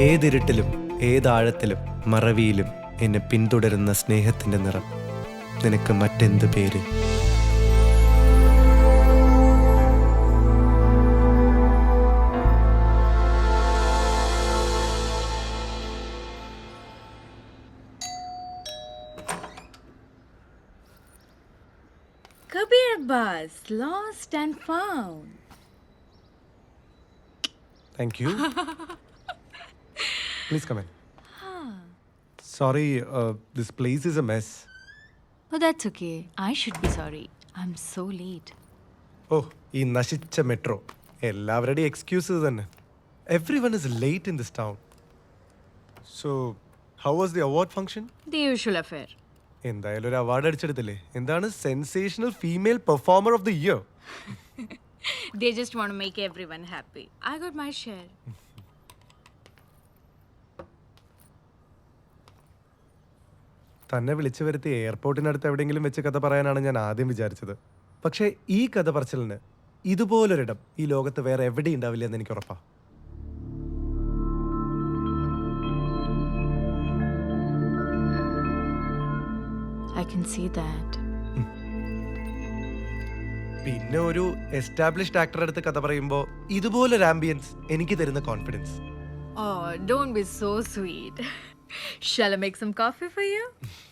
ഏതിരുട്ടിലും ഏതാഴത്തിലും മറവിയിലും എന്നെ പിന്തുടരുന്ന സ്നേഹത്തിന്റെ നിറം. നിനക്ക് മറ്റെന്ത് പേര്? Kabir Abbas, lost and found. Thank you. Please come in. Sorry, this place is a mess. Oh, that's okay. I should be sorry. I'm so late. Oh, ഈ നശിച്ച മെട്രോ എല്ലാവരുടെയും എക്സ്ക്യൂസസ് തന്നെ. Everyone is late in this town. So, how was the award function? The usual affair. എന്തായാലും ഒരു award അടിച്ചെടുത്തില്ലേ? എന്താണ് sensational female performer of the year? They just want to make everyone happy. I got my share. തന്നെ വിളിച്ചു വരുത്തി എയർപോർട്ടിനടുത്ത് എവിടെയെങ്കിലും വെച്ച് കഥ പറയാനാണ് ഞാൻ ആദ്യം വിചാരിച്ചത്. പക്ഷേ ഈ കഥ പറച്ചിലിന് ഇതുപോലൊരിടം ഈ ലോകത്ത് വേറെ എവിടെ ഉണ്ടാവില്ല എന്ന് എനിക്ക് ഉറപ്പാ. I can see that. പിന്നെ ഒരു എസ്റ്റാബ്ലിഷ്ഡ് ആക്ടർ അടുത്ത് കഥ പറയുമ്പോൾ ഇതുപോലൊരു ആംബിയൻസ് എനിക്ക് തരുന്ന confidence. Oh, don't be so sweet. Shall I make some coffee for you?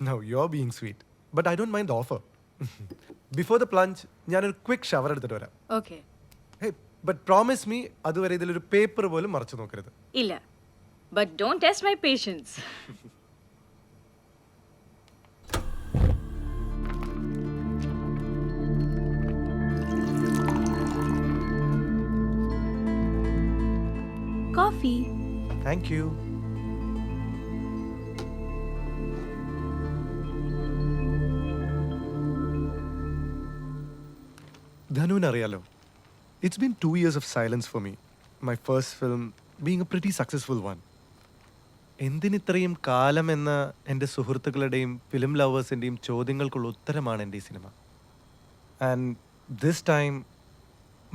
No, you're being sweet. But I don't mind the offer. Before the plunge, ഞാനൊരു quick shower എടുത്തിട്ട് വരാം. Okay. Hey, but promise me അതുവരെ ഇതിലൊരു paper പോലും മറച്ചു നോക്കരുത്. ഇല്ല. But don't test my patience. Coffee. Thank you. ധനുവിന് അറിയാലോ, it's been 2 years of silence for me. My first film being a pretty successful one. എന്തിനിത്രയും കാലം എന്ന എൻ്റെ സുഹൃത്തുക്കളുടെയും ഫിലിം ലവേഴ്സിൻ്റെയും ചോദ്യങ്ങൾക്കുള്ള ഉത്തരമാണ് എൻ്റെ ഈ cinema. And this time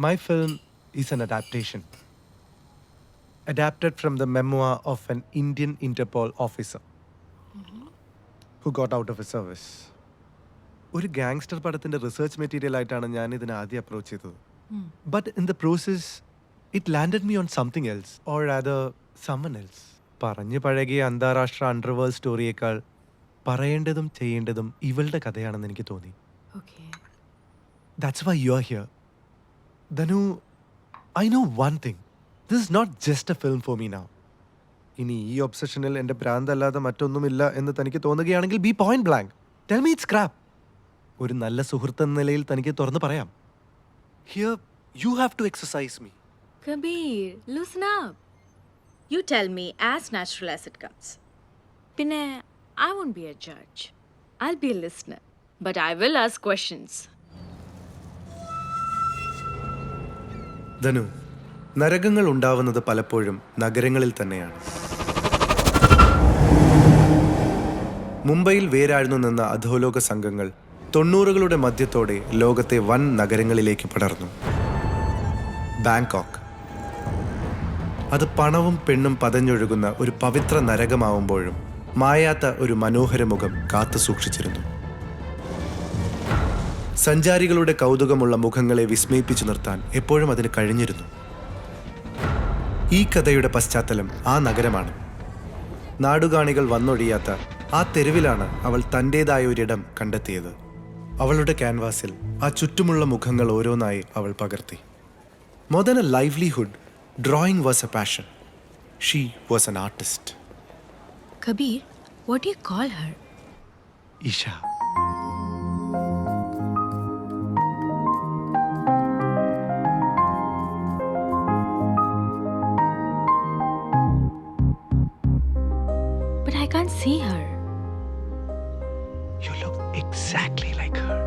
my film is an adaptation. Adapted from the memoir of an Indian Interpol officer who got out of his service. ഒരു gangster പടത്തിന്റെ റിസർച്ച് മെറ്റീരിയൽ ആയിട്ടാണ് ഞാൻ ഇതിനെ ആദ്യം അപ്രോച്ച് ചെയ്തത്. But in the process it landed me on something else or രാദർ someone else. പറഞ്ഞു പഴകിയ അന്താരാഷ്ട്ര അണ്ടർവേൾഡ് സ്റ്റോറിയേക്കാൾ പറയേണ്ടതും ചെയ്യേണ്ടതും ഇവളുടെ കഥയാണെന്ന് എനിക്ക് തോന്നി. Okay. That's why you are here. Danu, I know one thing. This is not just a film for me now. ഇനി ഈ ഒബ്സഷനിൽ എൻ്റെ ഭ്രാന്തല്ലാതെ മറ്റൊന്നുമില്ല എന്ന് തനിക്ക് തോന്നുകയാണെങ്കിൽ B point blank. Tell me it's crap. ഒരു നല്ല സുഹൃത്ത് എന്ന നിലയിൽ തനിക്ക് തുറന്ന് പറയാം. Here you have to exercise me. Kabir, loosen up. You tell me as natural as it comes. Pinne, I won't be a judge. I'll be a listener. But I will ask questions. ധനു, നരകങ്ങൾ ഉണ്ടാവുന്നത് പലപ്പോഴും നഗരങ്ങളിൽ തന്നെയാണ്. മുംബൈയിൽ വേരാഴ്ന്നു നിന്ന അധോലോക സംഘങ്ങൾ 90കളുടെ മധ്യത്തോടെ ലോകത്തെ വൻ നഗരങ്ങളിലേക്ക് പടർന്നു. ബാങ്കോക്ക് അത് പണവും പെണ്ണും പതഞ്ഞൊഴുകുന്ന ഒരു പവിത്ര നരകമാവുമ്പോഴും മായാത്ത ഒരു മനോഹര മുഖം കാത്തു സൂക്ഷിച്ചിരുന്നു. സഞ്ചാരികളുടെ കൗതുകമുള്ള മുഖങ്ങളെ വിസ്മയിപ്പിച്ചു നിർത്താൻ എപ്പോഴും അതിന് കഴിഞ്ഞിരുന്നു. ഈ കഥയുടെ പശ്ചാത്തലം ആ നഗരമാണ്. നാടുകാണികൾ വന്നൊഴിയാത്ത ആ തെരുവിലാണ് അവൾ തൻ്റേതായ ഒരിടം കണ്ടെത്തിയത്. അവളുടെ ക്യാൻവാസിൽ ആ ചുറ്റുമുള്ള മുഖങ്ങൾ ഓരോന്നായി അവൾ പകർത്തി. More than a livelihood, drawing was a passion. She was an artist. Kabir, what do you call her? Isha. But I can't see her. You look exactly like her.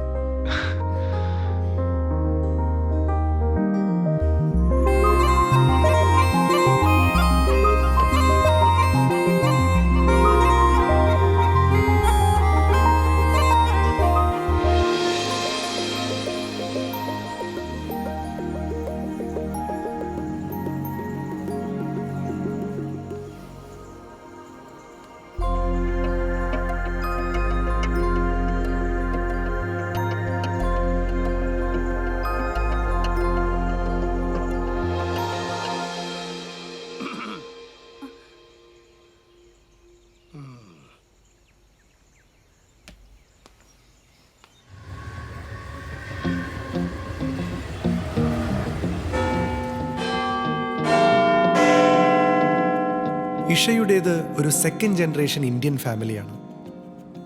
ഇഷയുടേത് ഒരു സെക്കൻഡ് ജനറേഷൻ ഇന്ത്യൻ ഫാമിലിയാണ്.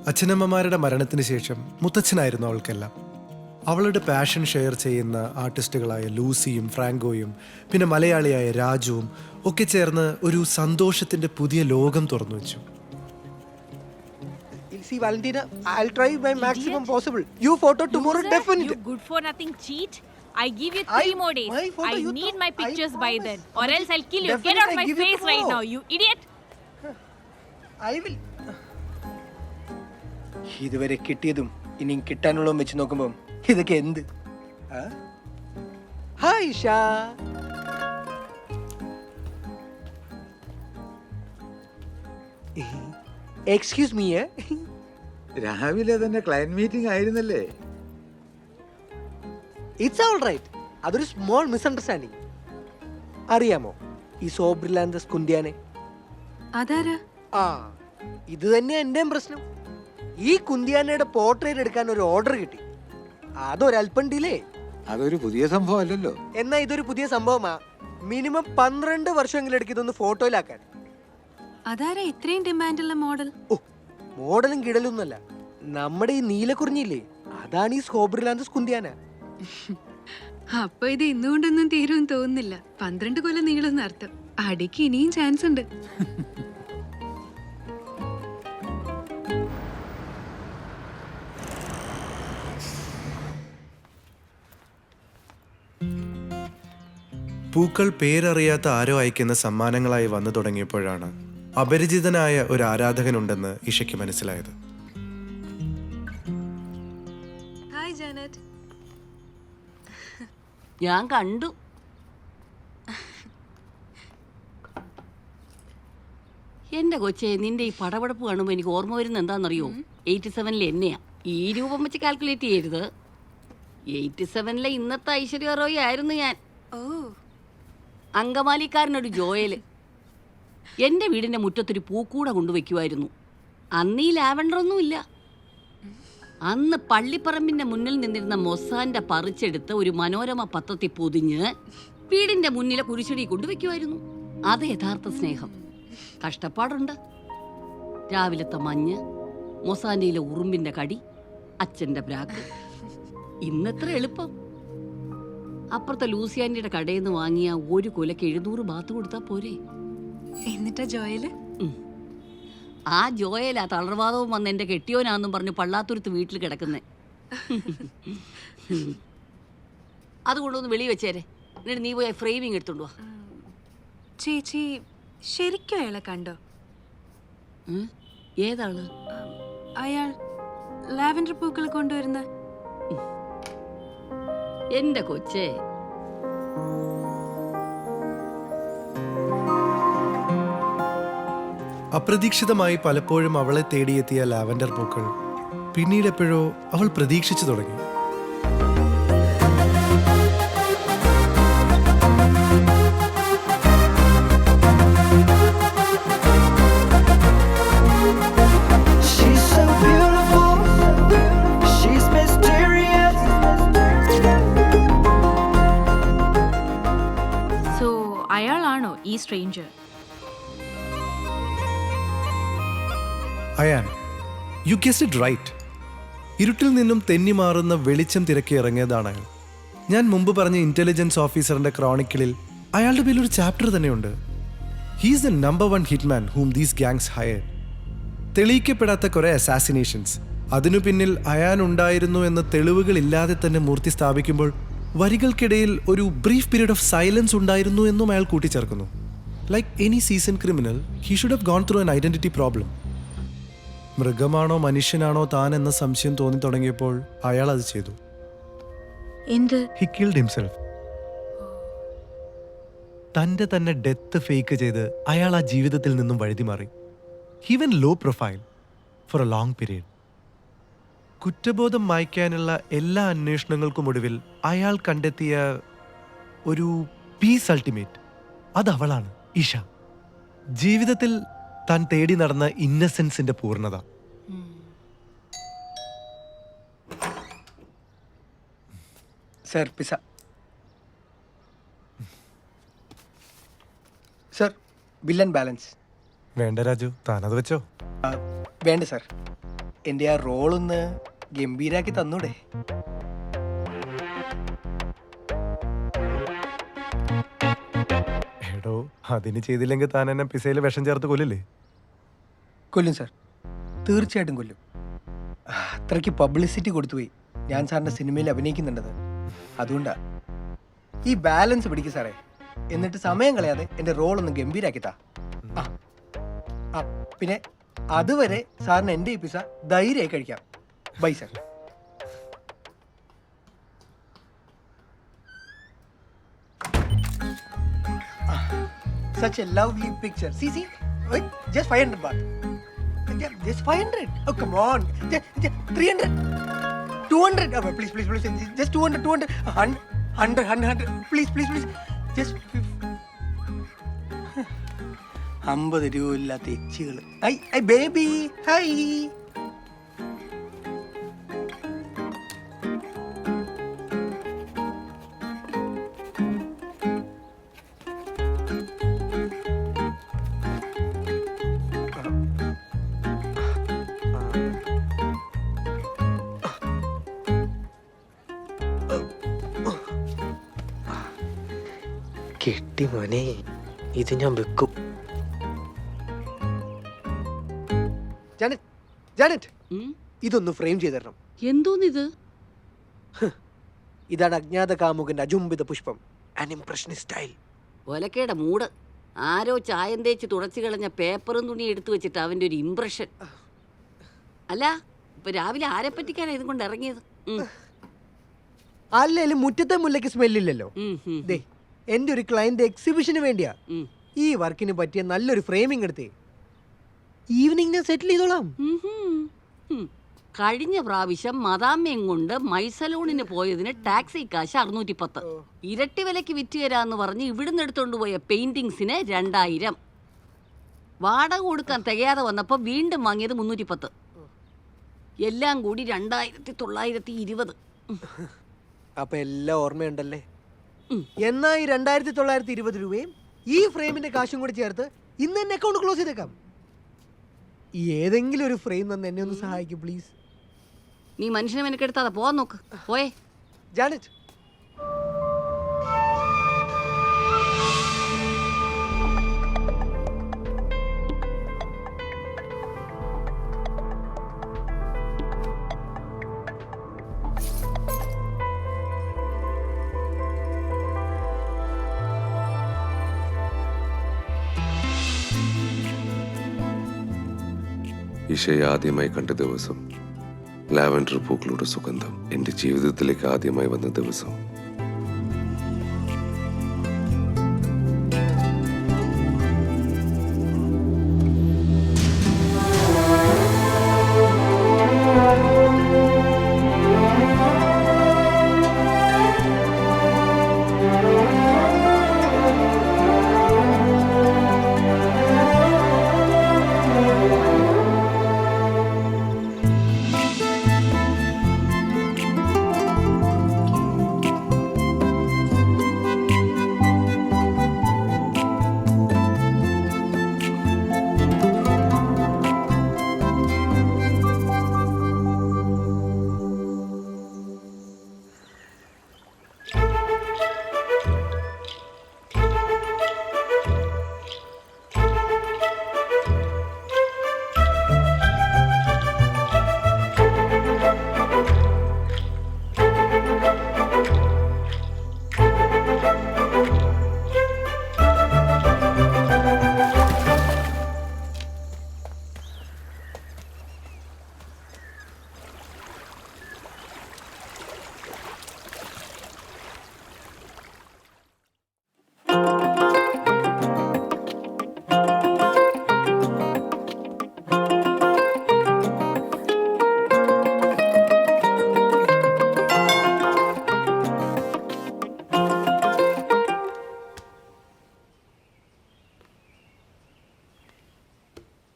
അച്ഛനമ്മമാരുടെ മരണത്തിന് ശേഷം മുത്തച്ഛനായിരുന്നു അവൾക്കെല്ലാം. അവളുടെ passion share ചെയ്യുന്ന ആർട്ടിസ്റ്റുകളായ ലൂസിയും ഫ്രാങ്കോയും പിന്നെ മലയാളിയായ രാജുവും ഒക്കെ ചേർന്ന് ഒരു സന്തോഷത്തിന്റെ പുതിയ ലോകം തുറന്നു വെച്ചു. See, Valentina, I'll try my maximum possible. You photo tomorrow, Loser, definitely. You good for nothing cheat. I give you 3 more days. my photo, I you need thought- my I pictures by promise. then, or else I'll kill you. Get Definitely, out I my give you face right tomorrow. now, you idiot. I will. ഇതുവരെ കിട്ടിയതും ഇനിയും കിട്ടാനുള്ളതും വെച്ച് നോക്കുമ്പോൾ ഇതൊക്കെ എന്ത്? Hi Shah. Excuse me. രാവിലെ തന്നെ client meeting ആയിരുന്നല്ലേ? It's all right. അതൊരു സ്മോൾ മിസ്അണ്ടർസ്റ്റാൻഡിങ്. അറിയാമോ ഈ സോബ്രിലാൻഡ് കുന്തിയാനെ? അതാരാ? ആ, ഇത് തന്നെ എന്റെയും പ്രശ്നം. ഈ കുന്തിയാനയുടെ പോർട്രേറ്റ് എടുക്കാൻ ഒരു ഓർഡർ കിട്ടി. അതൊരൽപ്പം ഡിലേ. അതൊരു പുതിയ സംഭവം അല്ലല്ലോ. എന്നാ ഇതൊരു പുതിയ സംഭവമാ. മിനിമം 12 വർഷമെങ്കിലും എടുക്കും ഇതൊന്ന് ഫോട്ടോയിലാക്കാൻ. അതാരാ ഇത്രയും ഡിമാൻഡുള്ള മോഡൽ? ഓ, മോഡലും കിടലൊന്നുമല്ല. നമ്മുടെ ഈ നീലക്കുറിഞ്ഞില്ലേ, അതാണ് ഈ സ്കോബ്രിലാൻഡ് കുന്തിയാന. അപ്പൊ ഇത് ഇന്നുകൊണ്ടൊന്നും തീരുമെന്ന് തോന്നുന്നില്ല. 12 കൊല്ലം നീളുന്ന അർത്ഥം. അടിക്ക് ഇനിയും ചാൻസ് ഉണ്ട്. പൂക്കൾ പേരറിയാത്ത ആരോ അയക്കുന്ന സമ്മാനങ്ങളായി വന്നു തുടങ്ങിയപ്പോഴാണ് അപരിചിതനായ ഒരു ആരാധകനുണ്ടെന്ന് ഇഷയ്ക്ക് മനസ്സിലായത്. Hi Janet. ഞാൻ കണ്ടു. എന്റെ കൊച്ചെ, നിന്റെ ഈ പടപടപ്പ് കാണുമ്പോൾ എനിക്ക് ഓർമ്മ വരുന്നത് എന്താണെന്നറിയോ? 87-ലെ എന്നെയാ. ഈ രൂപം വെച്ച് കാൽക്കുലേറ്റ് ചെയ്യരുത്. 87-ലെ ഇന്നത്തെ ഐശ്വര്യ റോയ് ആയിരുന്നു ഞാൻ. ഓ, അങ്കമാലിക്കാരനൊരു ജോയല് എൻ്റെ വീടിൻ്റെ മുറ്റത്തൊരു പൂക്കൂട കൊണ്ടുവയ്ക്കുമായിരുന്നു. അന്ന് ഈ ലാവണ്ടറൊന്നും ഇല്ല. അന്ന് പള്ളിപ്പറമ്പിൻ്റെ മുന്നിൽ നിന്നിരുന്ന മൊസാൻ്റെ പറിച്ചെടുത്ത് ഒരു മനോരമ പത്രത്തിൽ പൊതിഞ്ഞ് വീടിൻ്റെ മുന്നിലെ കുരിശടി കൊണ്ടുവയ്ക്കുമായിരുന്നു. അത് യഥാർത്ഥ സ്നേഹം. കഷ്ടപ്പാടുണ്ട്. രാവിലത്തെ മഞ്ഞ്, മൊസാൻ്റെയിലെ ഉറുമ്പിൻ്റെ കടി, അച്ഛൻ്റെ ബ്രാക്ക്. ഇന്നെത്ര എളുപ്പം. അപ്പുറത്തെ ലൂസിയാൻറ്റിയുടെ കടയിൽ നിന്ന് വാങ്ങിയ ഒരു കൊലയ്ക്ക് 700 ബാത്ത് കൊടുത്താൽ പോരെ? എന്നിട്ടാ ജോയല്? ആ ജോയലാ തളർവാദവും വന്ന് എൻ്റെ കെട്ടിയോനാന്നും പറഞ്ഞു പള്ളാത്തുരുത്ത് വീട്ടിൽ കിടക്കുന്നേ. അതുകൊണ്ടൊന്ന് വെളി വെച്ചേരെ. എന്നിട്ട് നീ പോയി ഫ്രെയിമിങ് എടുത്തോണ്ട് വാ. ചേച്ചി ശരിക്കും അയാളെ കണ്ടോ? ഏതാള്? അയാൾ ലാവൻഡർ പൂക്കൾ കൊണ്ടുവരുന്ന. എൻ്റെ കൊച്ചേ, അപ്രതീക്ഷിതമായി പലപ്പോഴും അവളെ തേടിയെത്തിയ ലാവൻഡർ പൂക്കൾ പിന്നീട് എപ്പോഴോ അവൾ പ്രതീക്ഷിച്ചു തുടങ്ങി. She's so beautiful, she's mysterious. So, അയാളാണോ ഈ stranger? Ayan, you guessed it right. ഇരുട്ടിൽ നിന്നും തെന്നി മാറുന്ന വെളിച്ചം തിരക്കി ഇറങ്ങിയതാണ് അയാൾ. ഞാൻ മുമ്പ് പറഞ്ഞ ഇന്റലിജൻസ് ഓഫീസറിന്റെ ക്രോണിക്കിളിൽ അയാളുടെ പേരിൽ ഒരു ചാപ്റ്റർ തന്നെയുണ്ട്. He's the number 1 hitman whom these gangs hire. തെളിയിക്കപ്പെടാത്ത കുറെ അസാസിനേഷൻസ്, അതിനു പിന്നിൽ അയാൻ ഉണ്ടായിരുന്നു എന്ന തെളിവുകളില്ലാതെ തന്നെ മൂർത്തി സ്ഥാപിക്കുമ്പോൾ വരികൾക്കിടയിൽ ഒരു ബ്രീഫ് പീരീഡ് ഓഫ് സൈലൻസ് ഉണ്ടായിരുന്നു എന്നും അയാൾ കൂട്ടിച്ചേർക്കുന്നു. Like any seasoned criminal, he should have gone through an identity problem. മൃഗമാണോ മനുഷ്യനാണോ താൻ എന്ന സംശയം തോന്നി തുടങ്ങിയപ്പോൾ അയാൾ അത് ചെയ്തു. He killed himself. തന്റെ തന്നെ ഡെത്ത് ഫേക്ക് ചെയ്ത് അയാൾ ആ ജീവിതത്തിൽ നിന്നും വഴുതി മാറി. He went low profile for a long period. കുറ്റബോധം മായ്ക്കാനുള്ള എല്ലാ അന്വേഷണങ്ങൾക്കും ഒടുവിൽ അയാൾ കണ്ടെത്തിയ ഒരു പീസ് അൾട്ടിമേറ്റ്, അത് അവളാണ്, ഇഷ. ജീവിതത്തിൽ താൻ തേടി നടന്ന ഇന്നസെൻസിന്റെ പൂർണ്ണത. Sir, pizza. Sir, bill and balance. വേണ്ട രാജു, താനത് വെച്ചോ. വേണ്ട സാർ, എൻ്റെ ആ റോളൊന്ന് ഗംഭീരാക്കി തന്നൂടെ? എടോ, അതിന് ചെയ്തില്ലെങ്കിൽ താൻ എന്നെ പിസയിൽ വിഷം ചേർത്ത് കൊല്ലില്ലേ? കൊല്ലും സാർ, തീർച്ചയായിട്ടും കൊല്ലും. അത്രയ്ക്ക് പബ്ലിസിറ്റി കൊടുത്തുപോയി ഞാൻ സാറിൻ്റെ സിനിമയിൽ അഭിനയിക്കുന്നുണ്ടത്. അതുകൊണ്ടാ ഈ ബാലൻസ് പിടിക്കും സാറേ. എന്നിട്ട് സമയം കളയാതെ എൻ്റെ റോളൊന്ന് ഗംഭീരാക്കി താ. പിന്നെ അതുവരെ സാറിന് എൻ്റെ ഈ പിസ ധൈര്യമായി കഴിക്കാം. Bye sir. Such a lovely picture. See. Wait, just 500 baht. Just 500. Oh, come on. Just 300. 200. Oh, please. Just 200. 100. Please. Just 50 രൂപ ഇല്ലാത്ത എച്ചികൾ. I baby, high. കെട്ടി മോനെ, ഇത് ഞാൻ വെക്കും. ജാനറ്റ്, ഇതൊന്ന് ഫ്രെയിം ചെയ്ത് തരണം. എന്തോന്നിത്? ഇതാണ് അജ്ഞാത കാമുകന്റെ അജുംബിത പുഷ്പം, ആൻ ഇംപ്രഷനിസ്റ്റ് സ്റ്റൈൽ. ഒലക്കയുടെ മൂട്. ആരോ ചായം തേച്ച് തുടച്ചു കളഞ്ഞ പേപ്പറും തുണി എടുത്തു വെച്ചിട്ട് അവന്റെ ഒരു ഇംപ്രഷൻ. അല്ല, ഇപ്പൊ രാവിലെ ആരെ പറ്റിക്കാനാ ഇതും കൊണ്ട് ഇറങ്ങിയത്? അല്ലേലും മുറ്റത്തെ മുല്ലയ്ക്ക് സ്മെല്ലില്ലല്ലോ. ദേ, എന്റെ ഒരു ക്ലയന്റ് എക്സിബിഷന് വേണ്ടിയാ ഈ വർക്കിന് പറ്റിയ നല്ലൊരു ഫ്രെയിമിംഗ് എടുത്തേ. ഈവനിങ് ഞാൻ സെറ്റിൽ ചെയ്തോളാം. കഴിഞ്ഞ പ്രാവശ്യം മദാമ്മയും കൊണ്ട് മൈസലൂണിന് പോയതിന് ടാക്സി കാശ് 610. ഇരട്ടി വിലക്ക് വിറ്റുതരാന്ന് പറഞ്ഞ് ഇവിടുന്ന് എടുത്തോണ്ട് പോയ പെയിന്റിങ്സിന് 2000. വാടക കൊടുക്കാൻ തികയാതെ വന്നപ്പോ വീണ്ടും വാങ്ങിയത് 310. എല്ലാം കൂടി 2920. അപ്പൊ എല്ലാം ഓർമ്മയുണ്ടല്ലേ? എന്നാ ഈ 2920 രൂപയും ഈ ഫ്രെയിമിന്റെ കാശും കൂടി ചേർത്ത് ഇന്ന് തന്നെ അക്കൗണ്ട് ക്ലോസ് ചെയ്തേക്കാം. ഏതെങ്കിലും ഒരു ഫ്രെയിം തന്നെ എന്നെ ഒന്ന് സഹായിക്കും പ്ലീസ്. നീ മനുഷ്യനെ മെനക്കെടുത്താതെ പോവാൻ നോക്ക്. പോയേ ജാനറ്റ്. ഈശയെ ആദ്യമായി കണ്ട ദിവസം, ലാവൻഡർ പൂക്കളുടെ സുഗന്ധം എൻ്റെ ജീവിതത്തിലേക്ക് ആദ്യമായി വന്ന ദിവസം.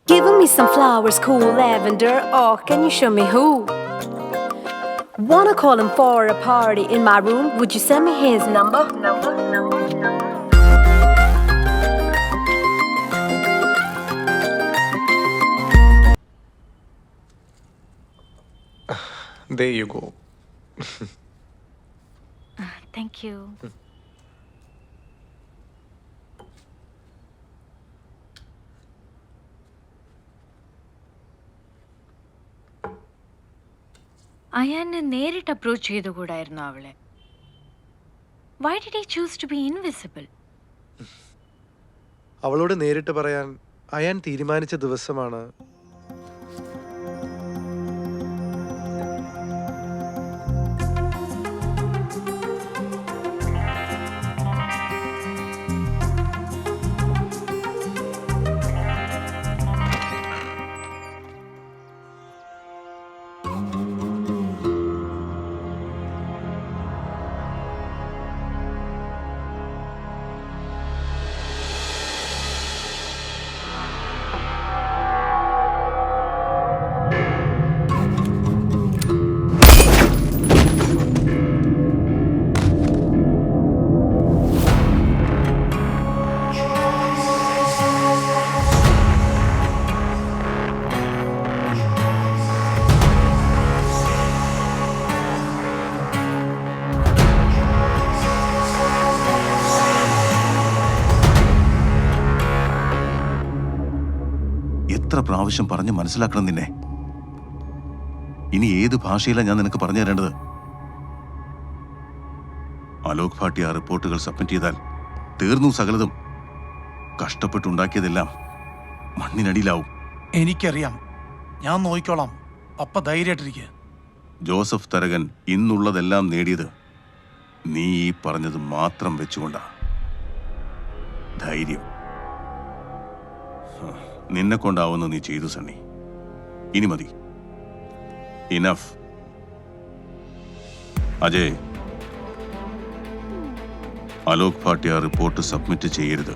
Giving me some flowers, cool lavender. Oh, can you show me who? Wanna call him for a party in my room? Would you send me his number? There you go. Thank you. അയാനെ നേരിട്ട് approach ചെയ്തുകൂടായിരുന്നു അവളെ? Why did he choose to be invisible? അവളോട് നേരിട്ട് പറയാൻ അയാൻ തീരുമാനിച്ച ദിവസമാണ് എത്ര പ്രാവശ്യം പറഞ്ഞ് മനസ്സിലാക്കണം നിന്നെ? ഇനി ഏത് ഭാഷയിലാണ് ഞാൻ നിനക്ക് പറഞ്ഞു തരേണ്ടത്? അലോക് ഭാട്ടിയ റിപ്പോർട്ടുകൾ സബ്മിറ്റ് ചെയ്താൽ തീർന്നു സകലതും. കഷ്ടപ്പെട്ടുണ്ടാക്കിയതെല്ലാം മണ്ണിനടിയിലാവും. എനിക്കറിയാം, ഞാൻ നോക്കിക്കോളാം. അപ്പ ധൈര്യമായിട്ടിരിക്കുക. ജോസഫ് തരകൻ ഇന്നുള്ളതെല്ലാം നേടിയത് നീ ഈ പറഞ്ഞത് മാത്രം വെച്ചുകൊണ്ടാ. ധൈര്യം നിന്നെ കൊണ്ടാവുന്ന നീ ചെയ്തു സണ്ണി. ഇനി മതി. Enough. Ajay, Alok Bhatia report submit ചെയ്യരുത്.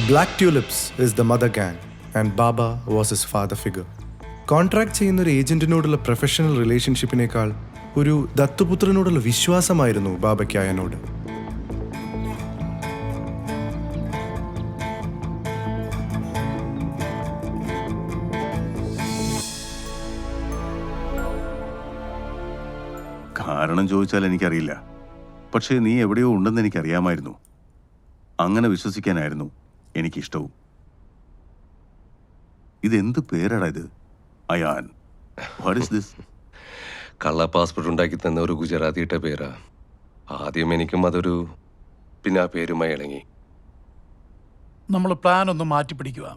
Black tulips is the mother gang and Baba was his father figure. Contract ചെയ്യുന്ന ഒരു ഏജന്റിനോടുള്ള പ്രൊഫഷണൽ റിലേഷൻഷിപ്പിനേക്കാൾ ഒരു ദത്തുപുത്രനോടുള്ള വിശ്വാസമായിരുന്നു ബാബയ്ക്ക് അയാനോട്. കാരണം ചോദിച്ചാൽ എനിക്കറിയില്ല. പക്ഷേ നീ എവിടെയോ ഉണ്ടെന്ന് എനിക്കറിയാമായിരുന്നു. അങ്ങനെ വിശ്വസിക്കാനായിരുന്നു എനിക്കിഷ്ടവും. ഇതെന്ത് പേരാടാ ഇത്? അയാൻ. What is this? കള്ള പാസ്പോർട്ട് ഉണ്ടാക്കി തന്ന ഒരു ഗുജറാത്തിയുടെ പേരാ. ആദ്യം എനിക്കും അതൊരു, പിന്നെ ആ പേരുമായി ഇണങ്ങി. നമ്മൾ പ്ലാൻ ഒന്ന് മാറ്റി പിടിക്കുക.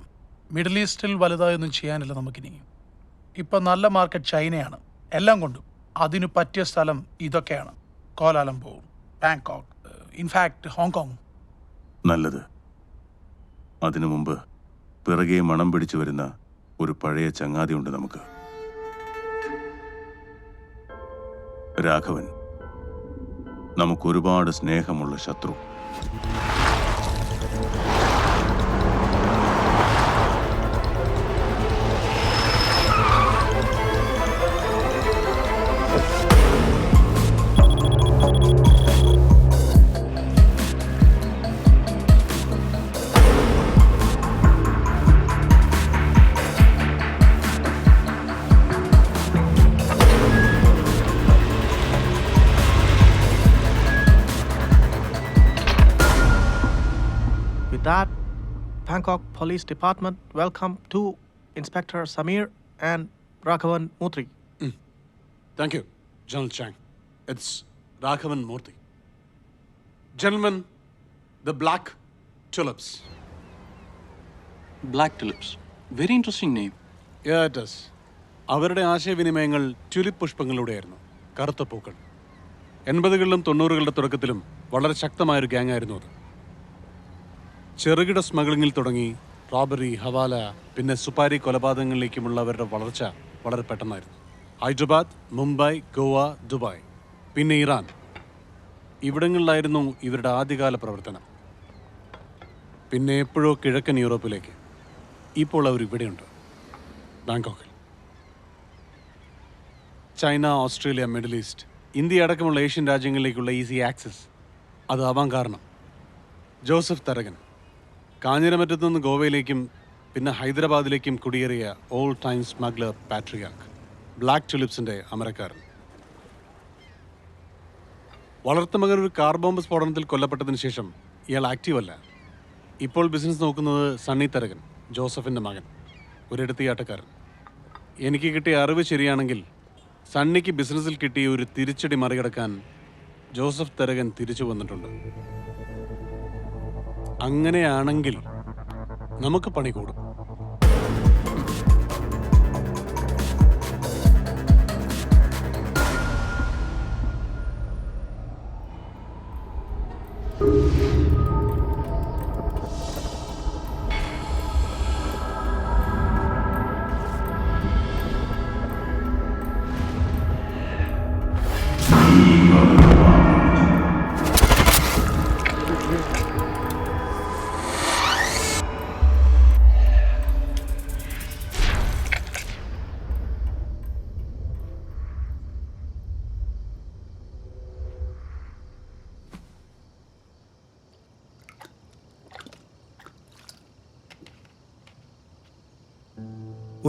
മിഡിൽ ഈസ്റ്റിൽ വലുതായൊന്നും ചെയ്യാനില്ല നമുക്കിനി. ഇപ്പം നല്ല മാർക്കറ്റ് ചൈനയാണ്, എല്ലാം കൊണ്ടും. അതിന് പറ്റിയ സ്ഥലം ഇതൊക്കെയാണ്: കോലാലംപൂർ, ബാങ്കോക്ക്, ഇൻഫാക്ട് ഹോങ്കോങ്. നല്ലത്. അതിനു മുമ്പ് പിറകെ മണം പിടിച്ചു വരുന്ന ഒരു പഴയ ചങ്ങാതിയുണ്ട് നമുക്ക്, രാഘവൻ. നമുക്കൊരുപാട് സ്നേഹമുള്ള ശത്രു. With that, Bangkok Police Department welcome to Inspector Samir and Raghavan Murthy. Thank you, General Chang. It's Raghavan Murthy. Gentlemen, the Black Tulips. Black Tulips. Very interesting name. Yeah, it is. അവരുടെ ആശയവിനിമയങ്ങൾ tulip പുഷ്പങ്ങളിലൂടെയായിരുന്നു. കറുത്ത പൂക്കൾ. 80കളിലും 90കളുടെ തുടക്കത്തിലും വളരെ ശക്തമായൊരു gang ആയിരുന്നു അത്. ചെറുകിട സ്മഗ്ലിങ്ങിൽ തുടങ്ങി robbery, ഹവാല, പിന്നെ സുപാരി കൊലപാതകങ്ങളിലേക്കുമുള്ള അവരുടെ വളർച്ച വളരെ പെട്ടെന്നായിരുന്നു. ഹൈദരാബാദ്, മുംബൈ, ഗോവ, ദുബായ്, പിന്നെ ഇറാൻ, ഇവിടങ്ങളിലായിരുന്നു ഇവരുടെ ആദ്യകാല പ്രവർത്തനം. പിന്നെ എപ്പോഴോ കിഴക്കൻ യൂറോപ്പിലേക്ക്. ഇപ്പോൾ അവർ ഇവിടെയുണ്ട്, ബാങ്കോക്കിൽ. China, Australia, Middle East, India അടക്കമുള്ള ഏഷ്യൻ രാജ്യങ്ങളിലേക്കുള്ള ഈസി ആക്സസ് അതാവാൻ കാരണം ജോസഫ് തരകൻ. കാഞ്ഞിരമറ്റത്തു നിന്ന് ഗോവയിലേക്കും പിന്നെ ഹൈദരാബാദിലേക്കും കുടിയേറിയ all time smuggler patriarch, black ടുലിപ്സിൻ്റെ അമരക്കാരൻ. വളർത്തുമകൻ ഒരു കാർ ബോംബ് സ്ഫോടനത്തിൽ കൊല്ലപ്പെട്ടതിന് ശേഷം ഇയാൾ ആക്റ്റീവല്ല. ഇപ്പോൾ ബിസിനസ് നോക്കുന്നത് സണ്ണി തരകൻ, ജോസഫിൻ്റെ മകൻ, ഒരിടത്തിയാട്ടക്കാരൻ. എനിക്ക് കിട്ടിയ അറിവ് ശരിയാണെങ്കിൽ സണ്ണിക്ക് ബിസിനസ്സിൽ കിട്ടിയ ഒരു തിരിച്ചടി മറികടക്കാൻ ജോസഫ് തരകൻ തിരിച്ചു വന്നിട്ടുണ്ട്. അങ്ങനെയാണെങ്കിൽ നമുക്ക് പണി കൂടും.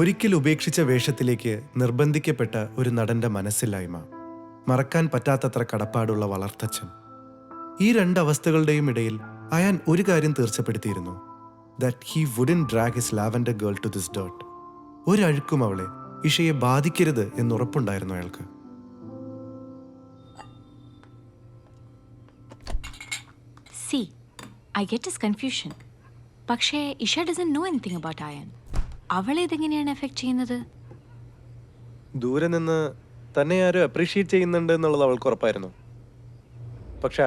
ഒരിക്കൽ ഉപേക്ഷിച്ച വേഷത്തിലേക്ക് നിർബന്ധിക്കപ്പെട്ട ഒരു നടന്റെ മനസ്സില്ലായ്മ, മറക്കാൻ പറ്റാത്തത്ര കടപ്പാടുള്ള വളർത്തച്ഛൻ. ഈ രണ്ടവസ്ഥകളുടെയും ഇടയിൽ അയാൻ ഒരു കാര്യം തീർച്ചപ്പെടുത്തിയിരുന്നു: that he wouldn't drag his lavender girl to this dirt. ഒരഴുക്കും അവളെ, ഇഷയെ ബാധിക്കരുത് എന്നുറപ്പുണ്ടായിരുന്നു അയാൾക്ക്. See, I get his confusion. പക്ഷേ Isha doesn't know anything about Ayan. അവളെ ഇതെങ്ങനെയാണ് എഫക്ട് ചെയ്യുന്നത്? ദൂരെ നിന്ന് തന്നെ ആരും അപ്രീഷിയേറ്റ് ചെയ്യുന്നുണ്ട് എന്നുള്ളത് അവൾക്ക് ഉറപ്പായിരുന്നു. പക്ഷെ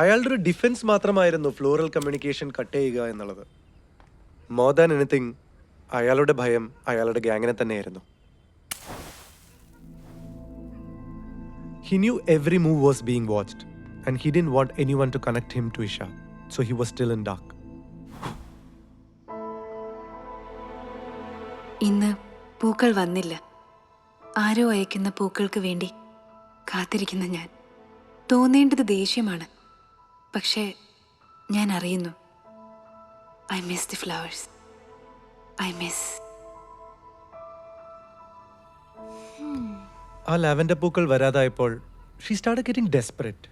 അയാളുടെ ഒരു ഡിഫൻസ് മാത്രമായിരുന്നു ഫ്ലോറൽ കമ്മ്യൂണിക്കേഷൻ കട്ട് ചെയ്യുക എന്നുള്ളത്. മോർ ദാൻ എനിത്തിങ് അയാളുടെ ഭയം അയാളുടെ ഗ്യാങ്ങിനെ തന്നെയായിരുന്നു. He knew every move was being watched and he didn't want anyone to connect him to Isha, so he was still in dark. ഇന്ന് പൂക്കൾ വന്നില്ല. ആരോ അയക്കുന്ന പൂക്കൾക്ക് വേണ്ടി കാത്തിരിക്കുന്ന ഞാൻ. തോന്നേണ്ടത് ദേഷ്യമാണ്, പക്ഷേ ഞാൻ അറിയുന്നു. I miss the flowers. I miss. ആ ലാവൻഡർ പൂക്കൾ വരാതായപ്പോൾ she started getting desperate.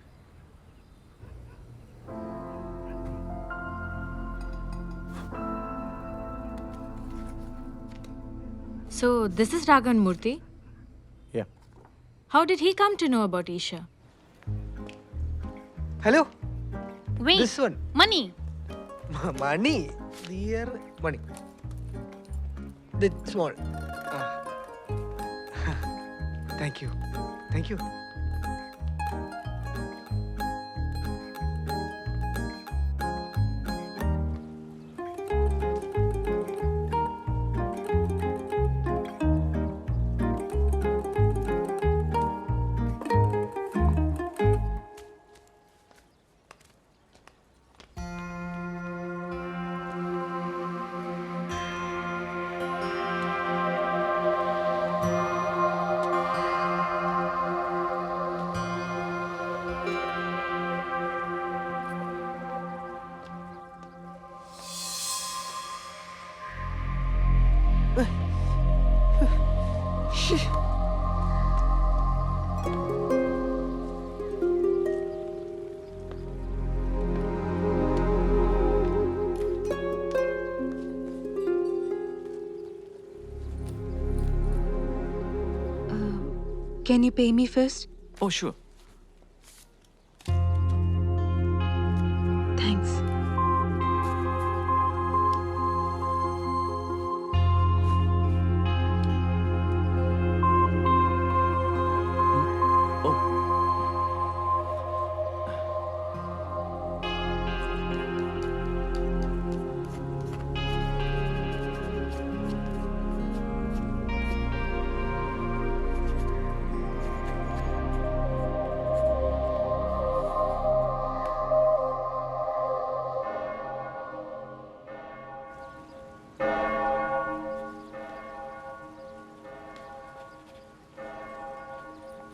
So this is Raghavan Murthy. Yeah. How did he come to know about Isha? Hello, Wait. This one. Money. Money. Dear money. The small. Thank you. Thank you. Can you pay me first? Oh, sure. Thanks.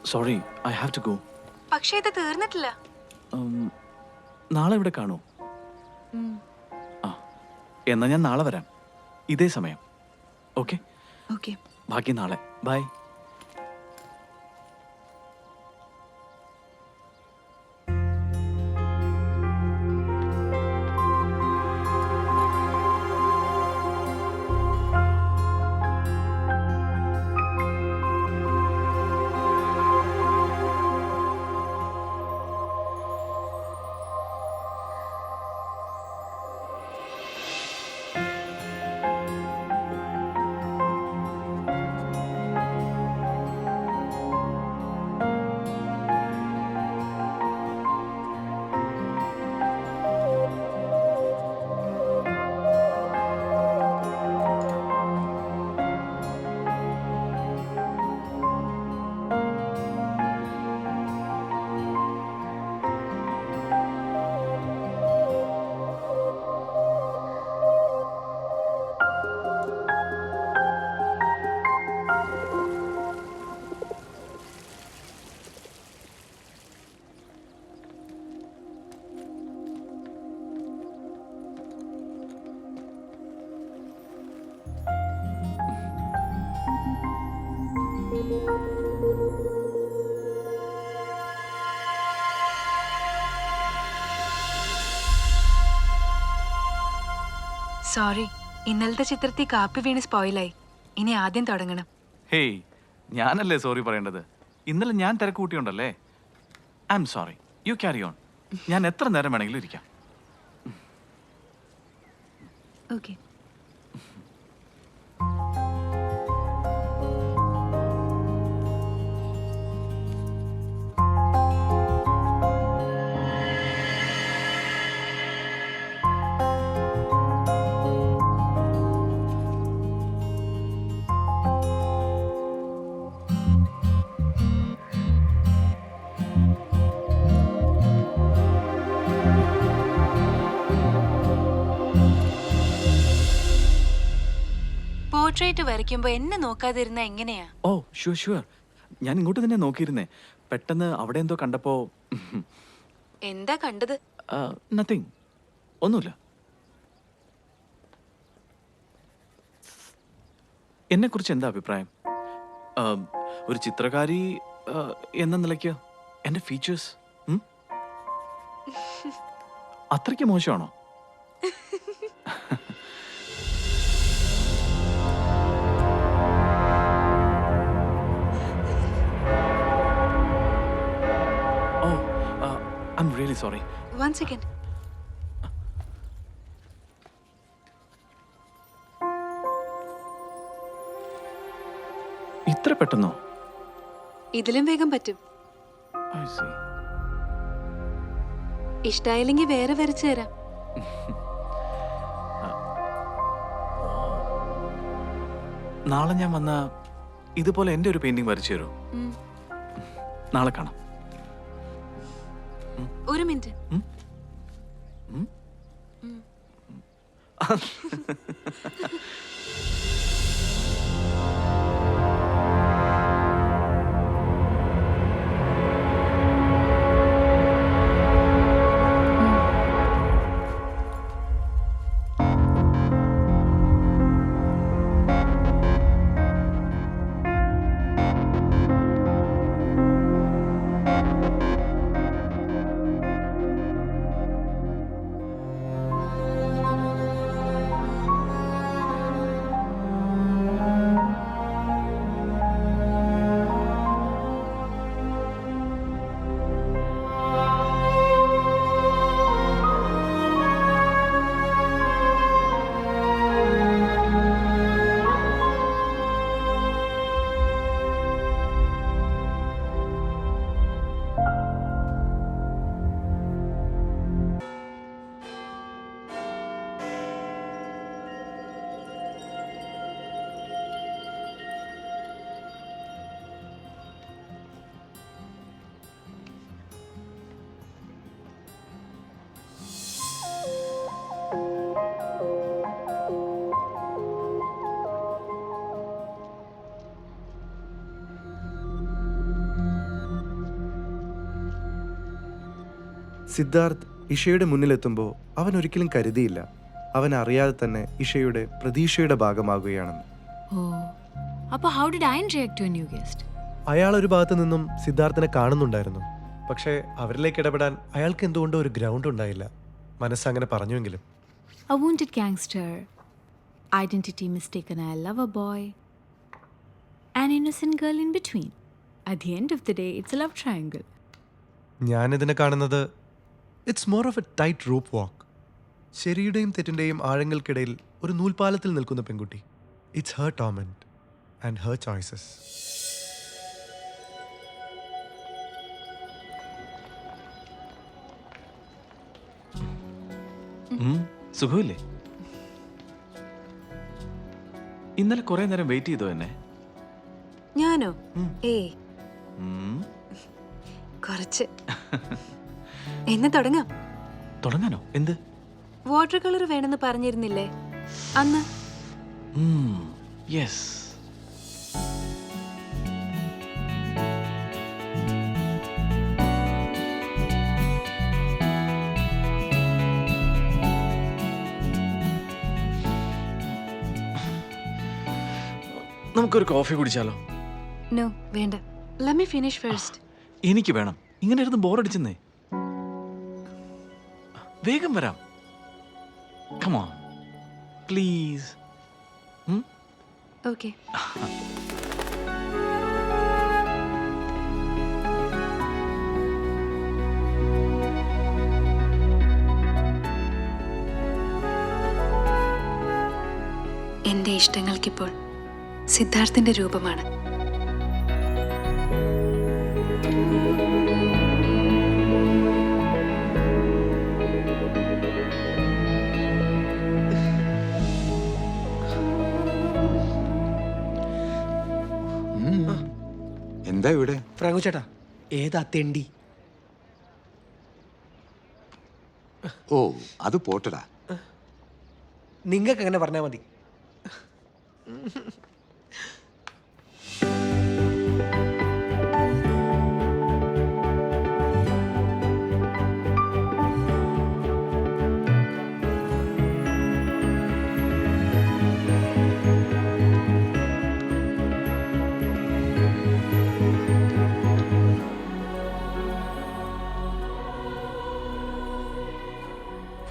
Sorry, I have to go. പക്ഷേ ഇത് തീർന്നിട്ടില്ല. നാളെ ഇവിടെ കാണൂ. ആ, എന്നാ ഞാൻ നാളെ വരാം, ഇതേ സമയം. ഓക്കെ? ഓക്കെ. ബാക്കി നാളെ. ബൈ. സോറി, ഇന്നലത്തെ ചിത്രത്തിൽ കാപ്പി വീണ് സ്പോയിലായി. ഇനി ആദ്യം തുടങ്ങണം. ഹേയ്, ഞാനല്ലേ സോറി പറയേണ്ടത്? ഇന്നലെ ഞാൻ തിരക്ക് കൂട്ടിയുണ്ടല്ലേ. I'm sorry. You carry on. ഞാൻ എത്ര നേരം വേണമെങ്കിലും ഇരിക്കാം. ഓക്കെ. പോർട്രേറ്റ് വരയ്ക്കുമ്പോ എന്നെ നോക്കാതിരുന്ന എങ്ങനെയാ? ഓ ഷുവർ ഷുവർ, ഞാൻ ഇങ്ങോട്ട് തന്നെ നോക്കിയിരുന്നേ. പെട്ടെന്ന് അവിടെ എന്തോ കണ്ടപ്പോ. എന്താ കണ്ടത്? നത്തിങ്, ഒന്നുമില്ല. എന്നെ കുറിച്ച് എന്താ അഭിപ്രായം? ഒരു ചിത്രകാരി എന്ന നിലയ്ക്ക് എന്റെ ഫീച്ചേഴ്സ് അത്രയ്ക്ക് മോശമാണോ? I'm really sorry. One second. ഇത്ര പെട്ടെന്നോ? ഇതിലും വേഗം പറ്റും. I see. ഇഷ്ടായില്ലെങ്കിൽ വേറെ വരച്ചു തരാം. നാളെ ഞാൻ വന്ന ഇതുപോലെ എൻ്റെ ഒരു പെയിന്റിംഗ് വരച്ചു തരുമോ? നാളെ കാണാം. ഒരു മിനിറ്റ്. സിദ്ധാർത്ഥ് ഇഷയുടെ മുന്നിലെത്തുമ്പോൾ അവൻ ഒരിക്കലും കരുതിയില്ല അവൻ അറിയാതെ തന്നെ ഇഷയുടെ പ്രതീക്ഷയുടെ ഭാഗമാകുകയാണെന്ന്. അപ്പോൾ how did Ayan react to a new guest? അയാൾ ഒരു ഭാഗത്തു നിന്നും സിദ്ധാർത്ഥിനെ കാണുന്നുണ്ടായിരുന്നു. പക്ഷേ അവരിലേക്ക് ഇടപെടാൻ അയാൾക്ക് എന്തുകൊണ്ടോ ഒരു ഗ്രൗണ്ട് ഉണ്ടായില്ല. മനസ്സങ്ങനെ പറഞ്ഞുവെങ്കിലും. A wounded gangster, identity mistaken a lover boy, an innocent girl in between. At the end of the day, it's a love triangle. ഞാനിതിനെ കാണുന്നത് it's more of a tight rope walk. ശരിയുടെയും തെറ്റിൻ്റെയും ആഴങ്ങൾക്കിടയിൽ ഒരു നൂൽപാലത്തിൽ നിൽക്കുന്ന പെൺകുട്ടി. It's her torment and her choices. സുഖമില്ലേ? ഇന്നലെ കുറെ നേരം വെയിറ്റ് ചെയ്തോ എന്നെ? ഞാനോ? കുറച്ച്. എന്ന് തുടങ്ങാം. തുടങ്ങാനോ? എന്ത്? വാട്ടർ കളർ വേണമെന്ന് പറഞ്ഞിരുന്നില്ലേ അന്ന്? യെസ്. നമുക്കൊരു കോഫി കുടിച്ചാലോ? നോ, വേണ്ട. Let me finish first. എനിക്ക് വേണം. ഇങ്ങനെ ഇരുന്ന് ബോറടിച്ചെന്നേ. വേഗം വരാം. Come on, please. Okay. എന്റെ ഇഷ്ടങ്ങൾക്കിപ്പോൾ സിദ്ധാർത്ഥിന്റെ രൂപമാണ്. എന്താ ഇവിടെ? ഫ്രാങ്കോ ചേട്ടാ, ഏതാ തെണ്ടി? ഓ, അത് പോട്ടടാ. നിങ്ങൾക്ക് അങ്ങനെ പറഞ്ഞാൽ മതി.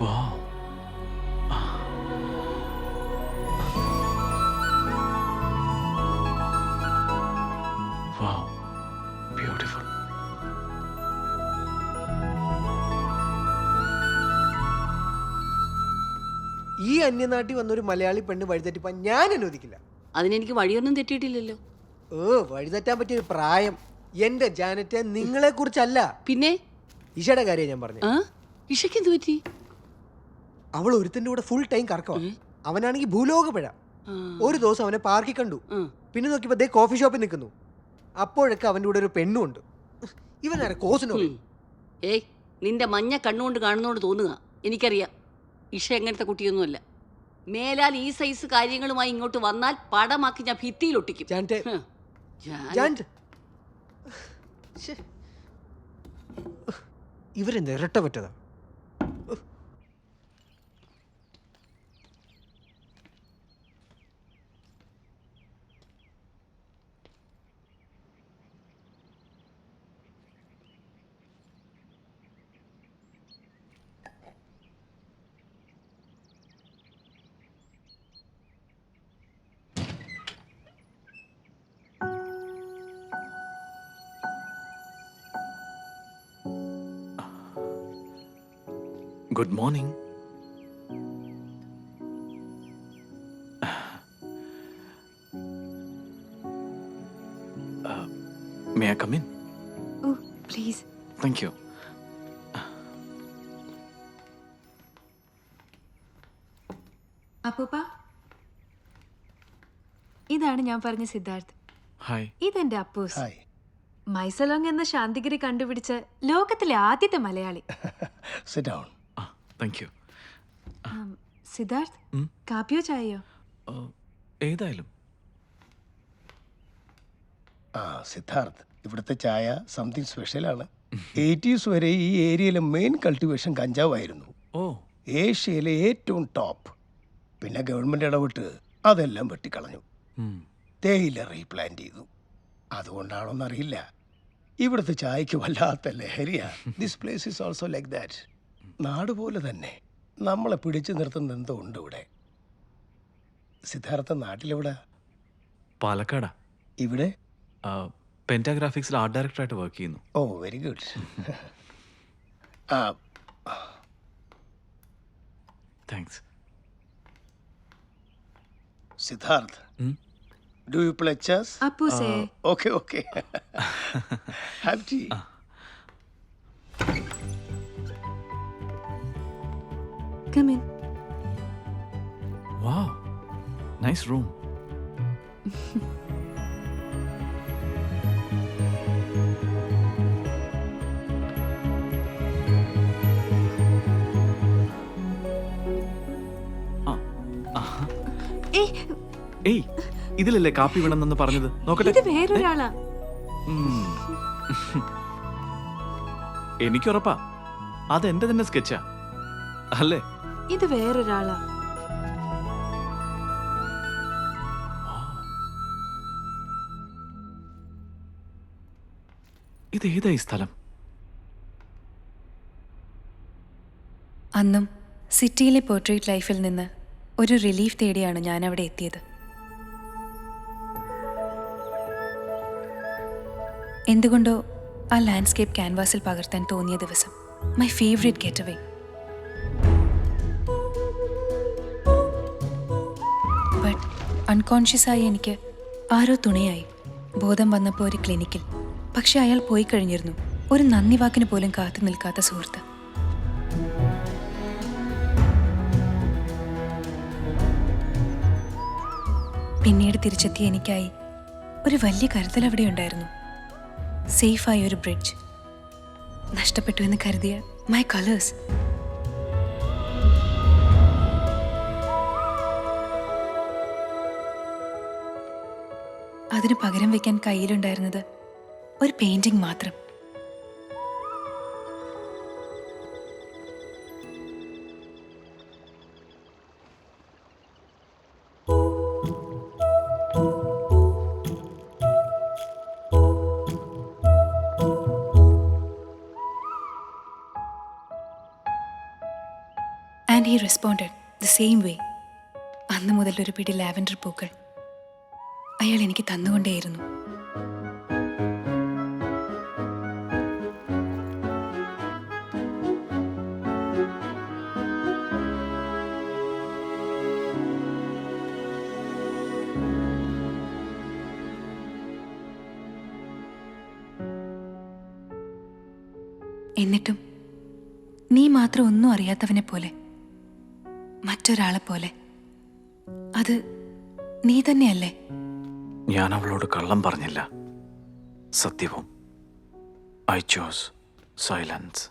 Wow. Wow. Beautiful. ഈ അന്യനാട്ടിൽ വന്നൊരു മലയാളി പെണ്ണ് വഴിതെറ്റിപ്പാൻ ഞാൻ അനുവദിക്കില്ല. അതിനെനിക്ക് വഴിയൊന്നും തെറ്റിയിട്ടില്ലല്ലോ. വഴിതെറ്റാൻ പറ്റിയ ഒരു പ്രായം. എന്റെ ജാനറ്റ് നിങ്ങളെ കുറിച്ചല്ല, പിന്നെ ഇഷയുടെ കാര്യം ഞാൻ പറഞ്ഞു. ഇഷയ്ക്ക് എന്ത് പറ്റി? അവൾ ഒരുത്തന്റെ കൂടെ ഫുൾ ടൈം കറക്കോ. അവനാണെങ്കിൽ ഭൂലോക പിഴ. ഒരു ദിവസം അവനെ പാർക്കിൽ കണ്ടു. പിന്നെ നോക്കിയപ്പോ ദേ കോഫി ഷോപ്പിൽ നിൽക്കുന്നു. അപ്പോഴൊക്കെ അവന്റെ കൂടെ ഒരു പെണ്ണും ഉണ്ട്. ഇവനാരെ കോസിനോ? ഏയ്, നിന്റെ മഞ്ഞ കണ്ണുകൊണ്ട് കാണുന്നോണ്ട് തോന്നുക. എനിക്കറിയാം ഇഷ എങ്ങനത്തെ കുട്ടിയൊന്നുമല്ല. മേലാൽ ഈ സൈസ് കാര്യങ്ങളുമായി ഇങ്ങോട്ട് വന്നാൽ പടമാക്കി ഞാൻ ഭിത്തിയിൽ ഒട്ടിക്കും. ഇവരെന്താ ഇരട്ട പറ്റതാ? Good morning. May I come in? Oh, please. Thank you. അപ്പൂപ്പ, ഇതാണ് ഞാൻ പറഞ്ഞ സിദ്ധാർത്ഥ്. ഹായ്. ഇതെന്റെ അപ്പൂസ്. മൈസലോങ് എന്ന ശാന്തിഗിരി കണ്ടുപിടിച്ച ലോകത്തിലെ ആദ്യത്തെ Malayali. Sit down. Thank you. Siddharth, കാപ്പിയോ ചായയോ? ഏതായാലും. സിദ്ധാർത്ഥ്, ഇവിടുത്തെ ചായ സംതിങ് സ്പെഷ്യലാണ്. 80s വരെ ഈ ഏരിയയിലെ മെയിൻ കൾട്ടിവേഷൻ കഞ്ചാവായിരുന്നു. ഏഷ്യയിലെ ഏറ്റവും ടോപ്പ്. പിന്നെ ഗവൺമെന്റ് ഇടപെട്ട് അതെല്ലാം വെട്ടിക്കളഞ്ഞു. തേയില റീപ്ലാന്റ് ചെയ്തു. അതുകൊണ്ടാണോന്നറിയില്ല, ഇവിടുത്തെ ചായക്ക് വല്ലാത്ത ലഹരിയാ. This place is also like that. നാട് പോലെ തന്നെ നമ്മളെ പിടിച്ചു നിർത്തുന്ന എന്തോ ഉണ്ട് ഇവിടെ. സിദ്ധാർത്ഥ നാട്ടിലെവിടെ? പാലക്കാടാ. ഇവിടെ പെന്റാഗ്രാഫിക്സിൽ ആർട്ട് ഡയറക്ടറായിട്ട് വർക്ക് ചെയ്യുന്നു. Oh, very good. Thanks. Siddharth, do you play chess? അപ്പൂസേ. Okay, okay. Have tea. Come in. Wow. Nice room. ഏയ്, ഇതിലല്ലേ കാപ്പി വേണമെന്ന് പറഞ്ഞത്? നോക്കട്ടെ. ഇത് വേറൊരാളാ. എനിക്കുറപ്പാ അത് എന്റെ തന്നെ സ്കെച്ചാ അല്ലേ? ഇത് വേറൊരാളാ. ഇത് ഏതായി സ്ഥലം? അന്നും സിറ്റിയിലെ പോർട്രേറ്റ് ലൈഫിൽ നിന്ന് ഒരു റിലീഫ് തേടിയാണ് ഞാൻ അവിടെ എത്തിയത്. എന്തുകൊണ്ടോ ആ ലാൻഡ്സ്കേപ്പ് ക്യാൻവാസിൽ പകർത്താൻ തോന്നിയ ദിവസം, my favourite getaway. But അൺകോൺഷ്യസായി എനിക്ക് ആരോ തുണയായി. ബോധം വന്നപ്പോൾ ഒരു ക്ലിനിക്കിൽ. പക്ഷെ അയാൾ പോയി കഴിഞ്ഞിരുന്നു. ഒരു നന്ദി വാക്കിന് പോലും കാത്തു നിൽക്കാത്ത സുഹൃത്ത്. പിന്നീട് തിരിച്ചെത്തിയ എനിക്കായി ഒരു വലിയ കരുതൽ അവിടെ ഉണ്ടായിരുന്നു. സേഫായ ഒരു ബ്രിഡ്ജ്. നഷ്ടപ്പെട്ടു എന്ന് കരുതിയ മൈ കളേഴ്സ്. അതിന് പകരം വെക്കാൻ കയ്യിലുണ്ടായിരുന്നത് ഒരു പെയിന്റിംഗ് മാത്രം. And he responded the same way. അന്ന് മുതൽ ഒരു പിടി ലാവൻഡർ പൂക്കൾ അയാൾ എനിക്ക് തന്നുകൊണ്ടേയിരുന്നു. എന്നിട്ടും നീ മാത്രം ഒന്നും അറിയാത്തവനെ പോലെ, മറ്റൊരാളെ പോലെ. അത് നീ തന്നെയല്ലേ? ഞാൻ അവളോട് കള്ളം പറഞ്ഞില്ല, സത്യവും. I chose silence.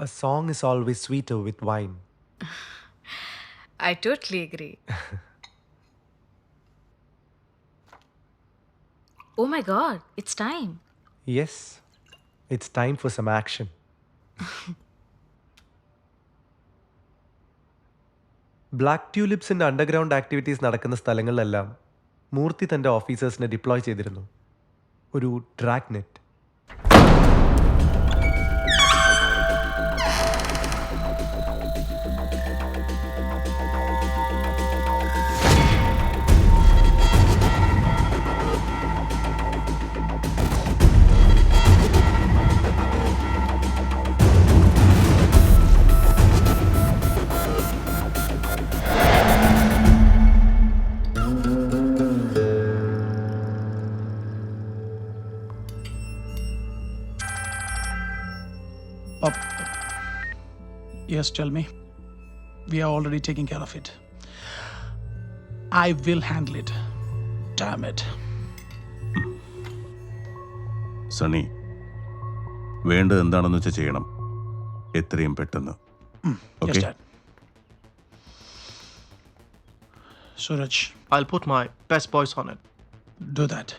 A song is always sweeter with wine. I totally agree. Oh my god, it's time. Yes, it's time for some action. Black ട്യൂലിപ്സിൻ്റെ അണ്ടർഗ്രൗണ്ട് ആക്ടിവിറ്റീസ് നടക്കുന്ന സ്ഥലങ്ങളിലെല്ലാം മൂർത്തി തൻ്റെ ഓഫീസേഴ്സിനെ ഡിപ്ലോയ് ചെയ്തിരുന്നു. ഒരു drag net. Yes, tell me. We are already taking care of it. I will handle it. Damn it. Sunny, വേണ്ടത് എന്താണെന്ന് വെച്ചാൽ ചെയ്യണം, എത്രയും പെട്ടെന്ന്. Yes, Dad. Suraj, I'll put my best voice on it. do that.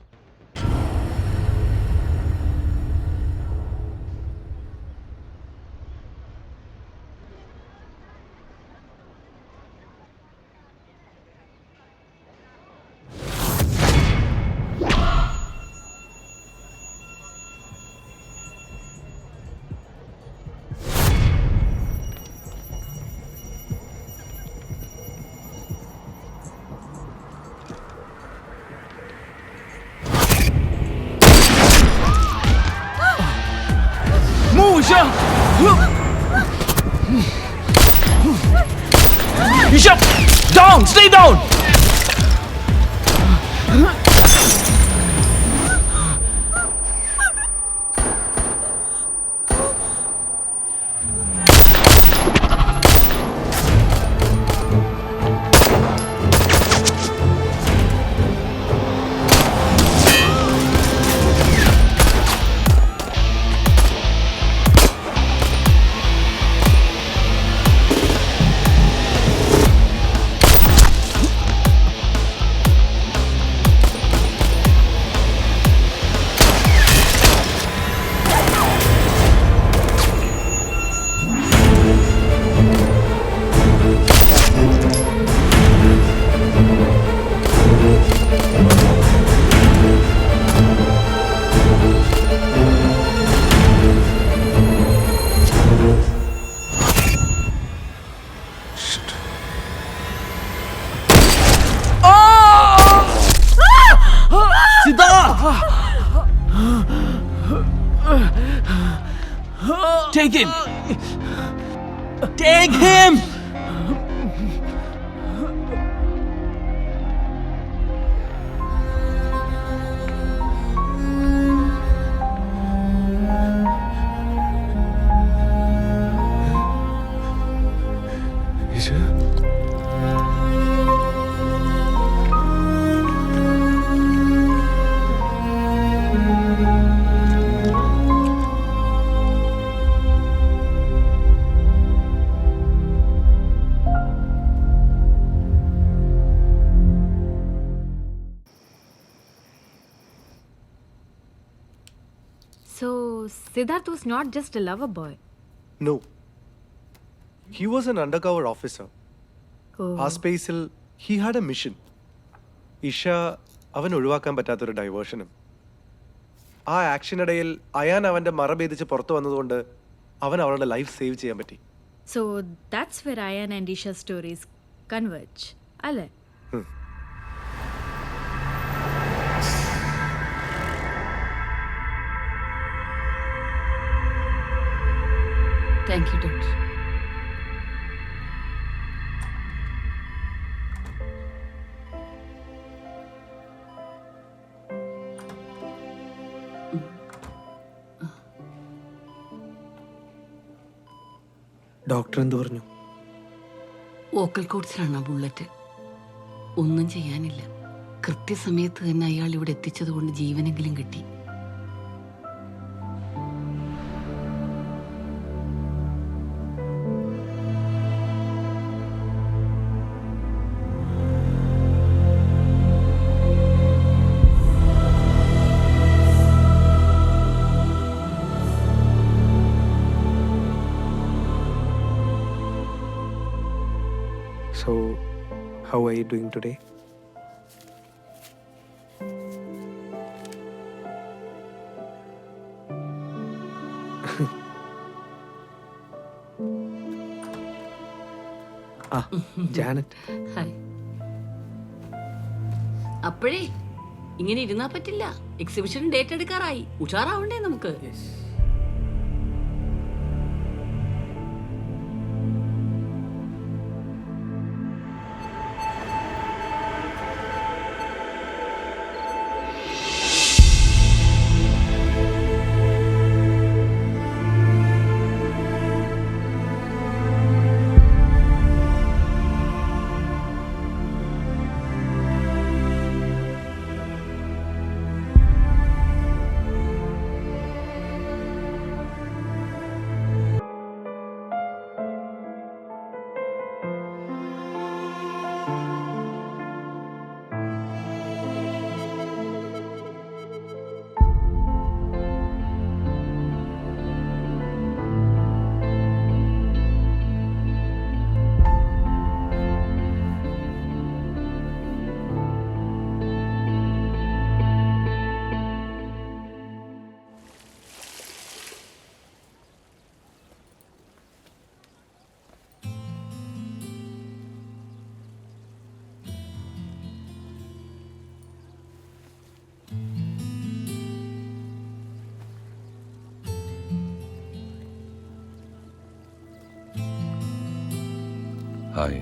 Isha! Down! Stay down! Take him! Take him! So, Siddharth was not just a lover boy. No. He was an undercover officer. ആ സ്പേസിൽ he had A mission. Isha അവൻ ഒഴിവാക്കാൻ പറ്റാത്തൊരു ഡൈവേർഷനും. ആ ആക്ഷനിടയിൽ അയാൻ അവൻ്റെ മറ ഭേദിച്ച് പുറത്തു വന്നതുകൊണ്ട് അവൻ അവളുടെ ലൈഫ് സേവ് ചെയ്യാൻ പറ്റി. So that's where Ayan and Isha's stories converge. അല്ലേ? Thank you doctor. ഡോക്ടർ എന്ത് പറഞ്ഞു? വോക്കൽ കോഡ്സിലാണ് ബുള്ളറ്റ്. ഒന്നും ചെയ്യാനില്ല. കൃത്യസമയത്ത് തന്നെ അയാൾ ഇവിടെ എത്തിച്ചത് കൊണ്ട് ജീവനെങ്കിലും കിട്ടി. So, how are you doing today? Janet. Hi. അപ്പോഴേ ഇങ്ങനെ ഇരുന്നാ പറ്റില്ല. Exhibition date എടുക്കാറായി. ഉഷാറാവണ്ടേ നമുക്ക്? ഹായ്.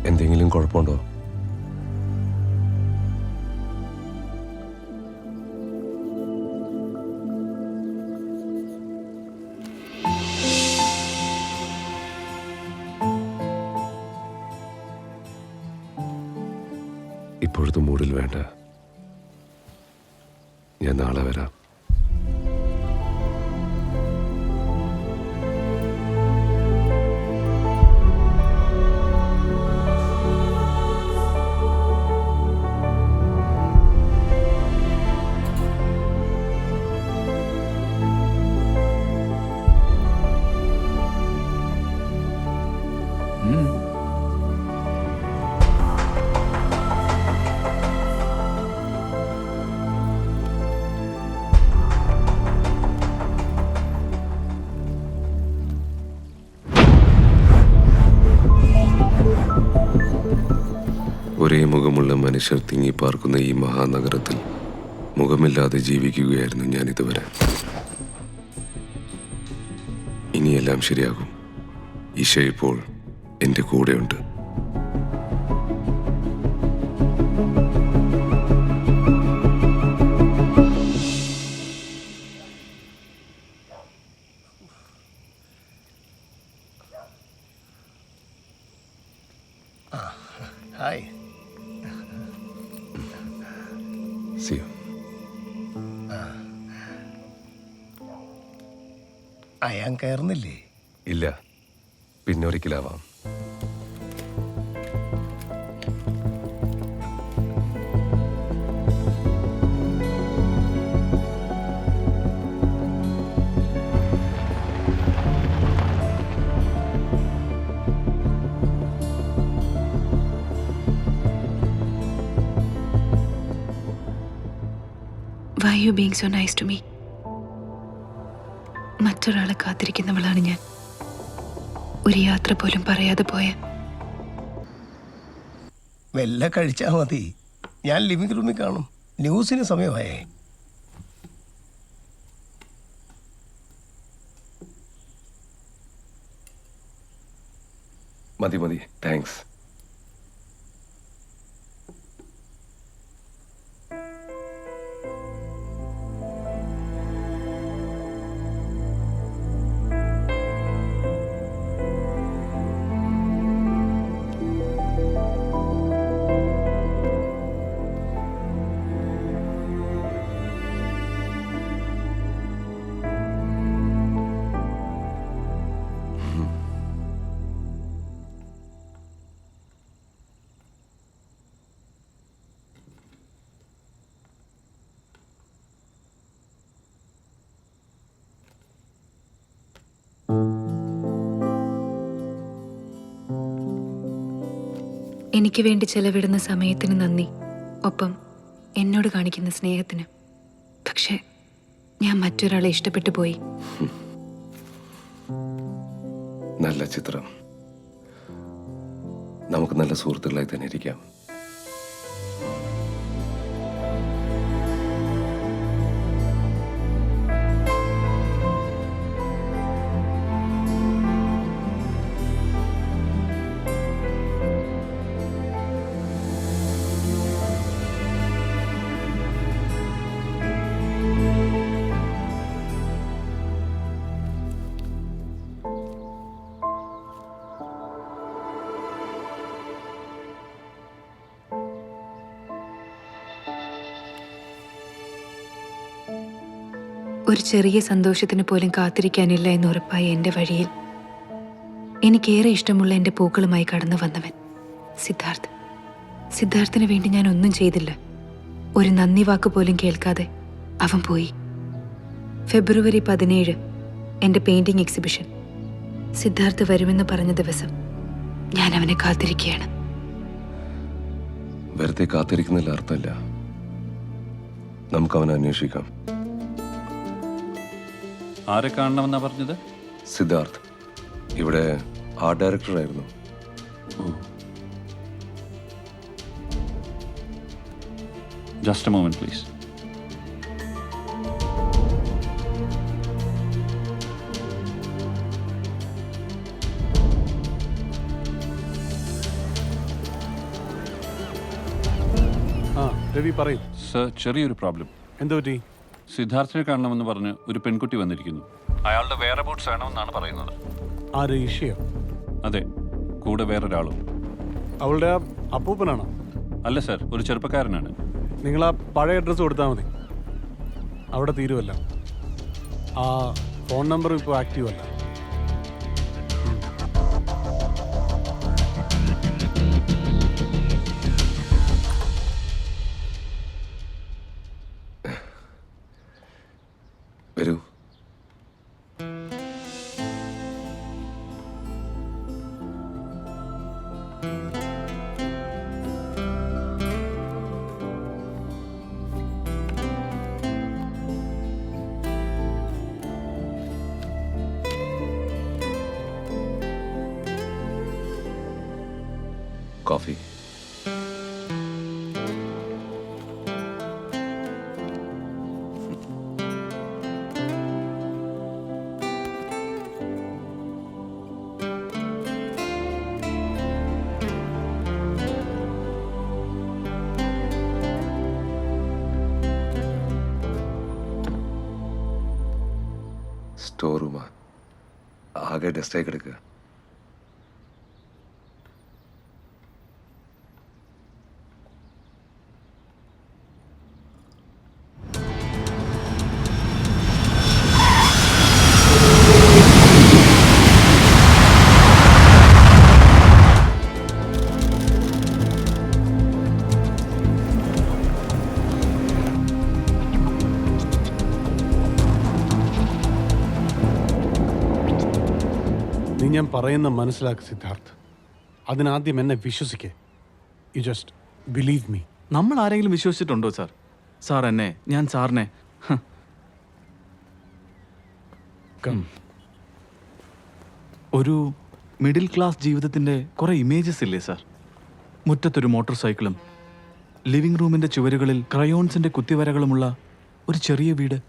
എന്തെങ്കിലും കുഴപ്പമുണ്ടോ? ഇപ്പോഴത്തെ മൂഡിൽ വേണ്ട. ഞാൻ നാളെ വരാം. മനുഷ്യർ തിങ്ങിപ്പാർക്കുന്ന ഈ മഹാനഗരത്തിൽ മുഖമില്ലാതെ ജീവിക്കുകയായിരുന്നു ഞാൻ ഇതുവരെ. ഇനിയെല്ലാം ശരിയാകും. ഈശ ഇപ്പോൾ എൻ്റെ കൂടെയുണ്ട്. ഹായ്. See you. അയാൻ കയറുന്നില്ലേ? ഇല്ല, പിന്നെ ഒരിക്കലാവാം. Why are you being so nice to me? മറ്റൊരാളെ കാത്തിരിക്കുന്നവളാണ് ഞാൻ. ഒരു യാത്ര പോലും പറയാതെ പോയ. വല്ല കഴിച്ചാ മതി. ഞാൻ ലിവിംഗ് റൂമിൽ കാണും. ന്യൂസിന് സമയമായേ. മതി മതി, താങ്ക്സ്. എനിക്ക് വേണ്ടി ചെലവിടുന്ന സമയത്തിന് നന്ദി, ഒപ്പം എന്നോട് കാണിക്കുന്ന സ്നേഹത്തിന്. പക്ഷെ ഞാൻ മറ്റൊരാളെ ഇഷ്ടപ്പെട്ടു പോയി. നല്ല ചിത്രം. നമുക്ക് നല്ല സുഹൃത്തുക്കളായി തന്നെ ഇരിക്കാം. ഒരു ചെറിയ സന്തോഷത്തിന് പോലും കാത്തിരിക്കാനില്ല എന്നുറപ്പായ എൻ്റെ വഴിയിൽ എനിക്കേറെ ഇഷ്ടമുള്ള എൻ്റെ പൂക്കളുമായി കടന്നു വന്നവൻ സിദ്ധാർത്ഥ്. സിദ്ധാർത്ഥിന് വേണ്ടി ഞാൻ ഒന്നും ചെയ്തില്ല. ഒരു നന്ദി വാക്ക് പോലും കേൾക്കാതെ അവൻ പോയി. ഫെബ്രുവരി 17 എൻ്റെ പെയിന്റിംഗ് എക്സിബിഷൻ. സിദ്ധാർത്ഥ് വരുമെന്ന് പറഞ്ഞ ദിവസം ഞാൻ അവനെ കാത്തിരിക്കുകയാണ്. വെറുതെ കാത്തിരിക്കുന്നതിൽ അർത്ഥമില്ല. നമുക്ക് അവനെ അന്വേഷിക്കാം. ആരെ കാണണമെന്നാ പറഞ്ഞത്? സിദ്ധാർത്ഥ് ഇവിടെ ആർട്ട് ഡയറക്ടറായിരുന്നു. Just a moment please. Ravi പറയും. സർ, ചെറിയൊരു പ്രോബ്ലം. എന്തു പറ്റി? സിദ്ധാർത്ഥിനെ കാണണമെന്ന് പറഞ്ഞ് ഒരു പെൺകുട്ടി വന്നിരിക്കുന്നു. അയാളുടെ വേറെ ബൂട്ട്സ് വേണമെന്നാണ് പറയുന്നത്. ആര്? ഈശയോ? അതെ, കൂടെ വേറൊരാളും. അവളുടെ അപ്പൂപ്പനാണോ? അല്ല സർ, ഒരു ചെറുപ്പക്കാരനാണ്. നിങ്ങൾ ആ പഴയ അഡ്രസ്സ് കൊടുത്താൽ മതി, അവിടെ തീരുമല്ല. ആ ഫോൺ നമ്പറും ഇപ്പോൾ ആക്റ്റീവ് അല്ല. വരൂ. കോഫി. സ്റ്റോർ റൂമാ, ആകെ ഡസ്റ്റായി കിടക്കുക. നീ ഞാൻ പറയുന്ന മനസ്സിലാക്ക് സിദ്ധാർത്ഥ്. അതിനാദ്യം എന്നെ വിശ്വസിക്കേ. You just believe me. നമ്മൾ ആരെങ്കിലും വിശ്വസിച്ചിട്ടുണ്ടോ സാർ? സാർ എന്നെ, ഞാൻ സാറിനെ. ഒരു മിഡിൽ ക്ലാസ് ജീവിതത്തിൻ്റെ കുറേ ഇമേജസ് ഇല്ലേ സാർ? മുറ്റത്തൊരു മോട്ടോർ സൈക്കിളും ലിവിംഗ് റൂമിൻ്റെ ചുവരുകളിൽ ക്രയോൺസിൻ്റെ കുത്തിവരകളുമുള്ള ഒരു ചെറിയ വീട്.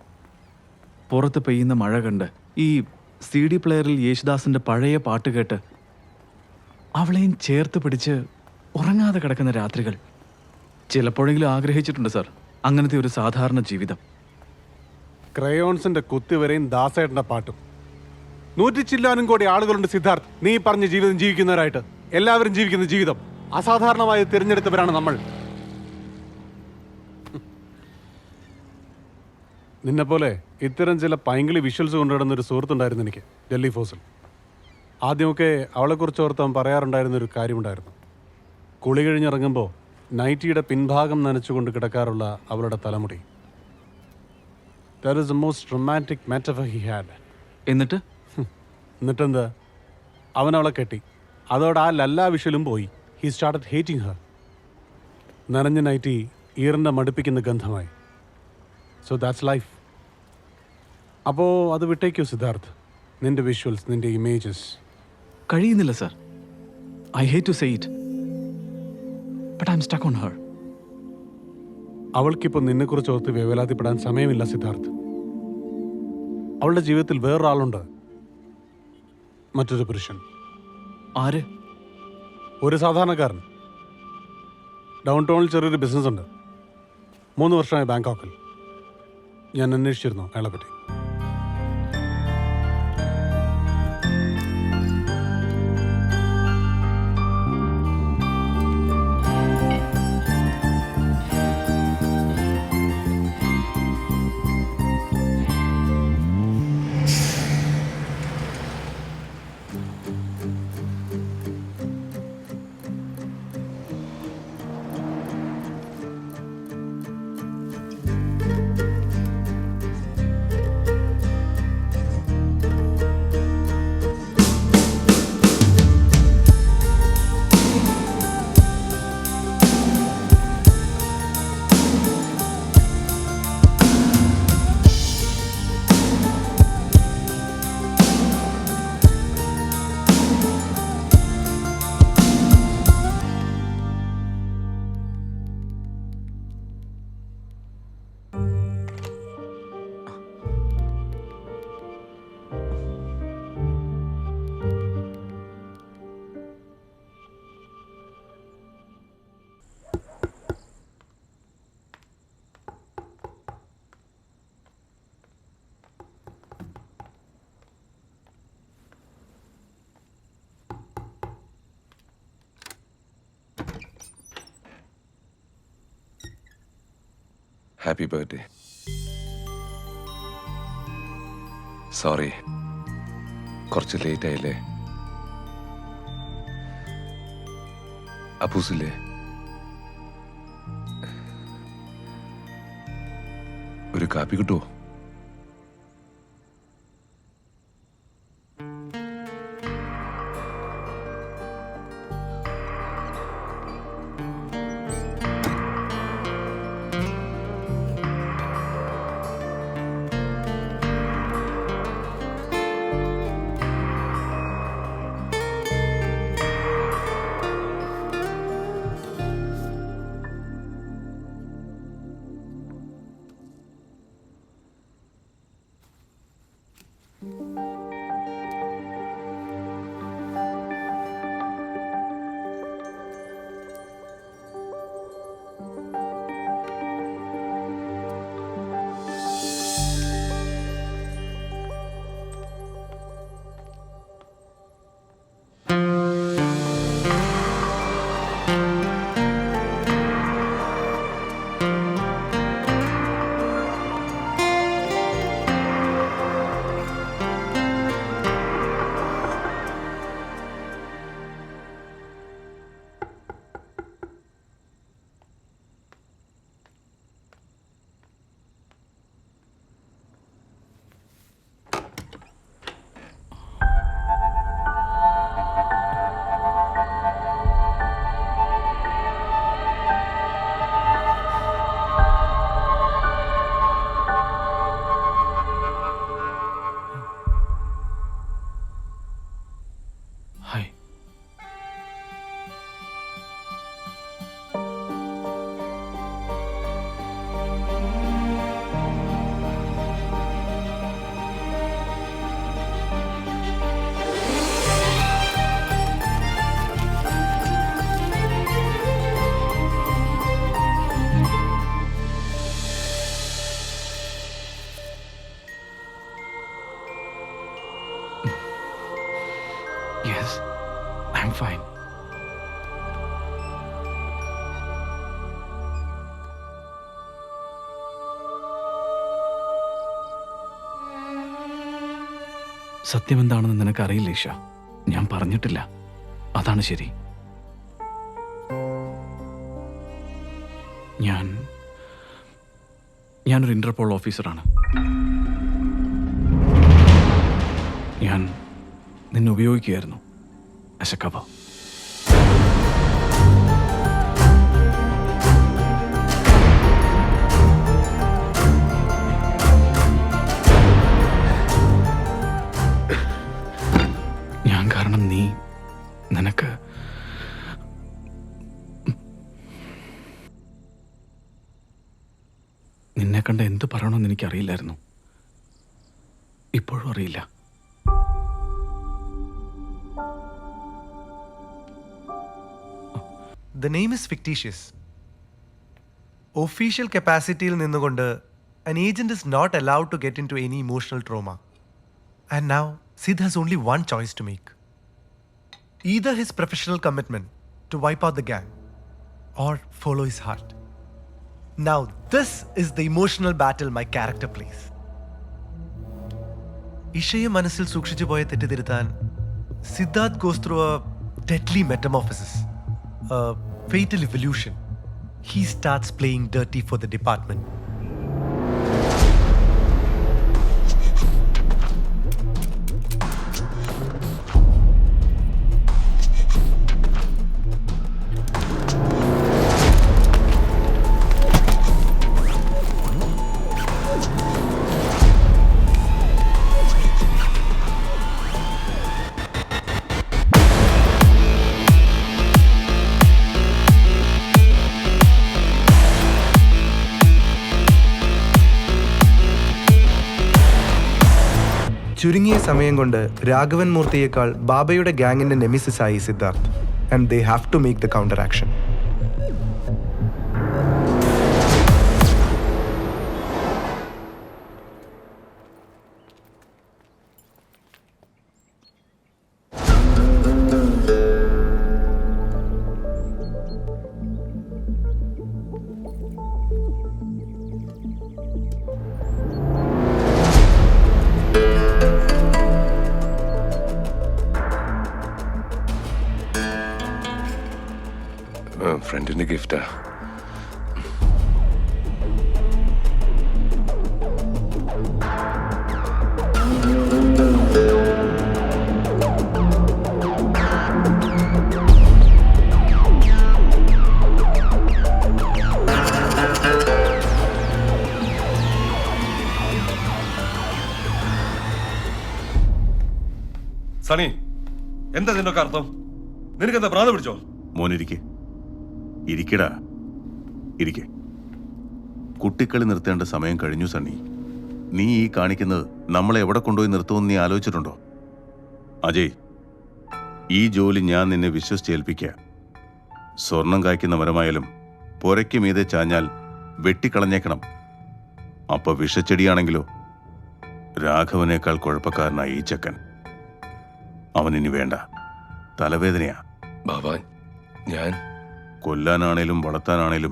പുറത്ത് പെയ്യുന്ന മഴ കണ്ട് ഈ CD പ്ലെയറിൽ യേശുദാസിൻ്റെ പഴയ പാട്ട് കേട്ട് അവളെയും ചേർത്ത് പിടിച്ച് ഉറങ്ങാതെ കിടക്കുന്ന രാത്രികൾ. ചിലപ്പോഴെങ്കിലും ആഗ്രഹിച്ചിട്ടുണ്ട് സാർ അങ്ങനത്തെ ഒരു സാധാരണ ജീവിതം. ക്രയോൺസിന്റെ കുത്തിവരെയും ദാസേട്ടന്റെ പാട്ടും. 100 ചില്ലാനും കോടി ആളുകളുണ്ട് സിദ്ധാർത്ഥ് നീ പറഞ്ഞ ജീവിതം ജീവിക്കുന്നവരായിട്ട്. എല്ലാവരും ജീവിക്കുന്ന ജീവിതം അസാധാരണമായി തിരഞ്ഞെടുത്തവരാണ് നമ്മൾ. നിന്നെപ്പോലെ ഇത്തരം ചില പൈങ്കിളി വിഷ്വൽസ് കൊണ്ടുവരുന്ന ഒരു സുഹൃത്തുണ്ടായിരുന്നു എനിക്ക്, ഡൽഹി ഫോസിൽ. ആദ്യമൊക്കെ അവളെക്കുറിച്ച് ഓർത്ത് അവൻ പറയാറുണ്ടായിരുന്നൊരു കാര്യമുണ്ടായിരുന്നു. കുളി കഴിഞ്ഞിറങ്ങുമ്പോൾ നൈറ്റിയുടെ പിൻഭാഗം നനച്ചുകൊണ്ട് കിടക്കാറുള്ള അവളുടെ തലമുടി. That is the most romantic metaphor he had. എന്നിട്ടെന്താ, അവൻ അവളെ കെട്ടി. അതോടെ ആ ലല്ലാ വിഷ്വലും പോയി. He started hating her. നനഞ്ഞ നൈറ്റി ഈറിൻ്റെ മടുപ്പിക്കുന്ന ഗന്ധമായി. So that's life. അപ്പോൾ അത് വിട്ടേക്കോ സിദ്ധാർത്ഥ്, നിന്റെ വിഷ്വൽസ്, നിന്റെ ഇമേജസ്. കഴിയുന്നില്ല sir. I hate to say it, but I am stuck on her. അവൾക്കിപ്പോൾ നിന്നെക്കുറിച്ച് ഓർത്ത് വേവലാതിപ്പെടാൻ സമയമില്ല സിദ്ധാർത്ഥ്. അവളുടെ ജീവിതത്തിൽ വേറൊരാളുണ്ട്, മറ്റൊരു പുരുഷൻ. ആര്? ഒരു സാധാരണക്കാരൻ. ഡൗൺ ടൗണിൽ ചെറിയൊരു ബിസിനസ് ഉണ്ട്. 3 വർഷമായി ബാങ്കോക്കിൽ. ഞാൻ അന്വേഷിച്ചിരുന്നു അയാളെ പറ്റി. Happy birthday. സോറി, കുറച്ച് ലേറ്റ് ആയില്ലേ? അപ്പൂസില്ലേ? ഒരു കാപ്പി കിട്ടുമോ? I am fine. സത്യം എന്താണെന്ന് നിനക്കറിയില്ല ഈശ. ഞാൻ പറഞ്ഞിട്ടില്ല. അതാണ് ശരി. ഞാനൊരു ഇന്റർപോൾ ഓഫീസറാണ്. ഞാൻ നിന്നെ ഉപയോഗിക്കുകയായിരുന്നു ആസ് എ കവർ. ഞാൻ കാരണം നിനക്ക് നിന്നെ കണ്ട എന്ത് പറയണമെന്ന് എനിക്കറിയില്ലായിരുന്നു. ഇപ്പോഴും അറിയില്ല. The name is fictitious. Official capacity-യിൽ നിന്നുകൊണ്ട് an agent is not allowed to get into any emotional trauma. And now, Sid has only one choice to make. Either his professional commitment to wipe out the gang or follow his heart. Now, this is the emotional battle my character plays. ഇഷയെ മനസ്സിൽ സൂക്ഷിച്ചു പോയ തെറ്റിതിരുത്താൻ Siddharth goes through a deadly metamorphosis, a fatal evolution. He starts playing dirty for the department. ചുരുങ്ങിയ സമയം കൊണ്ട് രാഘവൻ മൂർത്തിയേക്കാൾ ബാബയുടെ ഗാങ്ങിന്റെ നെമിസിസായി Siddharth. And they have to make the counter action. ഫ്രണ്ടിന്റെ ഗിഫ്റ്റാ. സണി, എന്താ ഇതിനൊക്കെ അർത്ഥം? നിനക്കെന്താ ഭ്രാന്ത് പിടിച്ചോ? മോനിരിക്കെ ഇരിക്കടാ, ഇരിക്കെ. കുട്ടിക്കളി നിർത്തേണ്ട സമയം കഴിഞ്ഞു സണ്ണി. നീ ഈ കാണിക്കുന്നത് നമ്മളെ എവിടെ കൊണ്ടുപോയി നിർത്തുമെന്ന് നീ ആലോചിച്ചിട്ടുണ്ടോ? അജയ്, ഈ ജോലി ഞാൻ നിന്നെ വിശ്വസിച്ചേൽപ്പിക്കുക. സ്വർണം കായ്ക്കുന്ന മരമായാലും പുരയ്ക്ക് മീതെ ചാഞ്ഞാൽ വെട്ടിക്കളഞ്ഞേക്കണം. അപ്പൊ വിഷച്ചെടിയാണെങ്കിലോ രാഘവനേക്കാൾ കുഴപ്പക്കാരനായി ഈ ചെക്കൻ. അവനിനി വേണ്ട, തലവേദനയാ. ബാബാ, ഞാൻ കൊല്ലാനാണേലും വളർത്താനാണേലും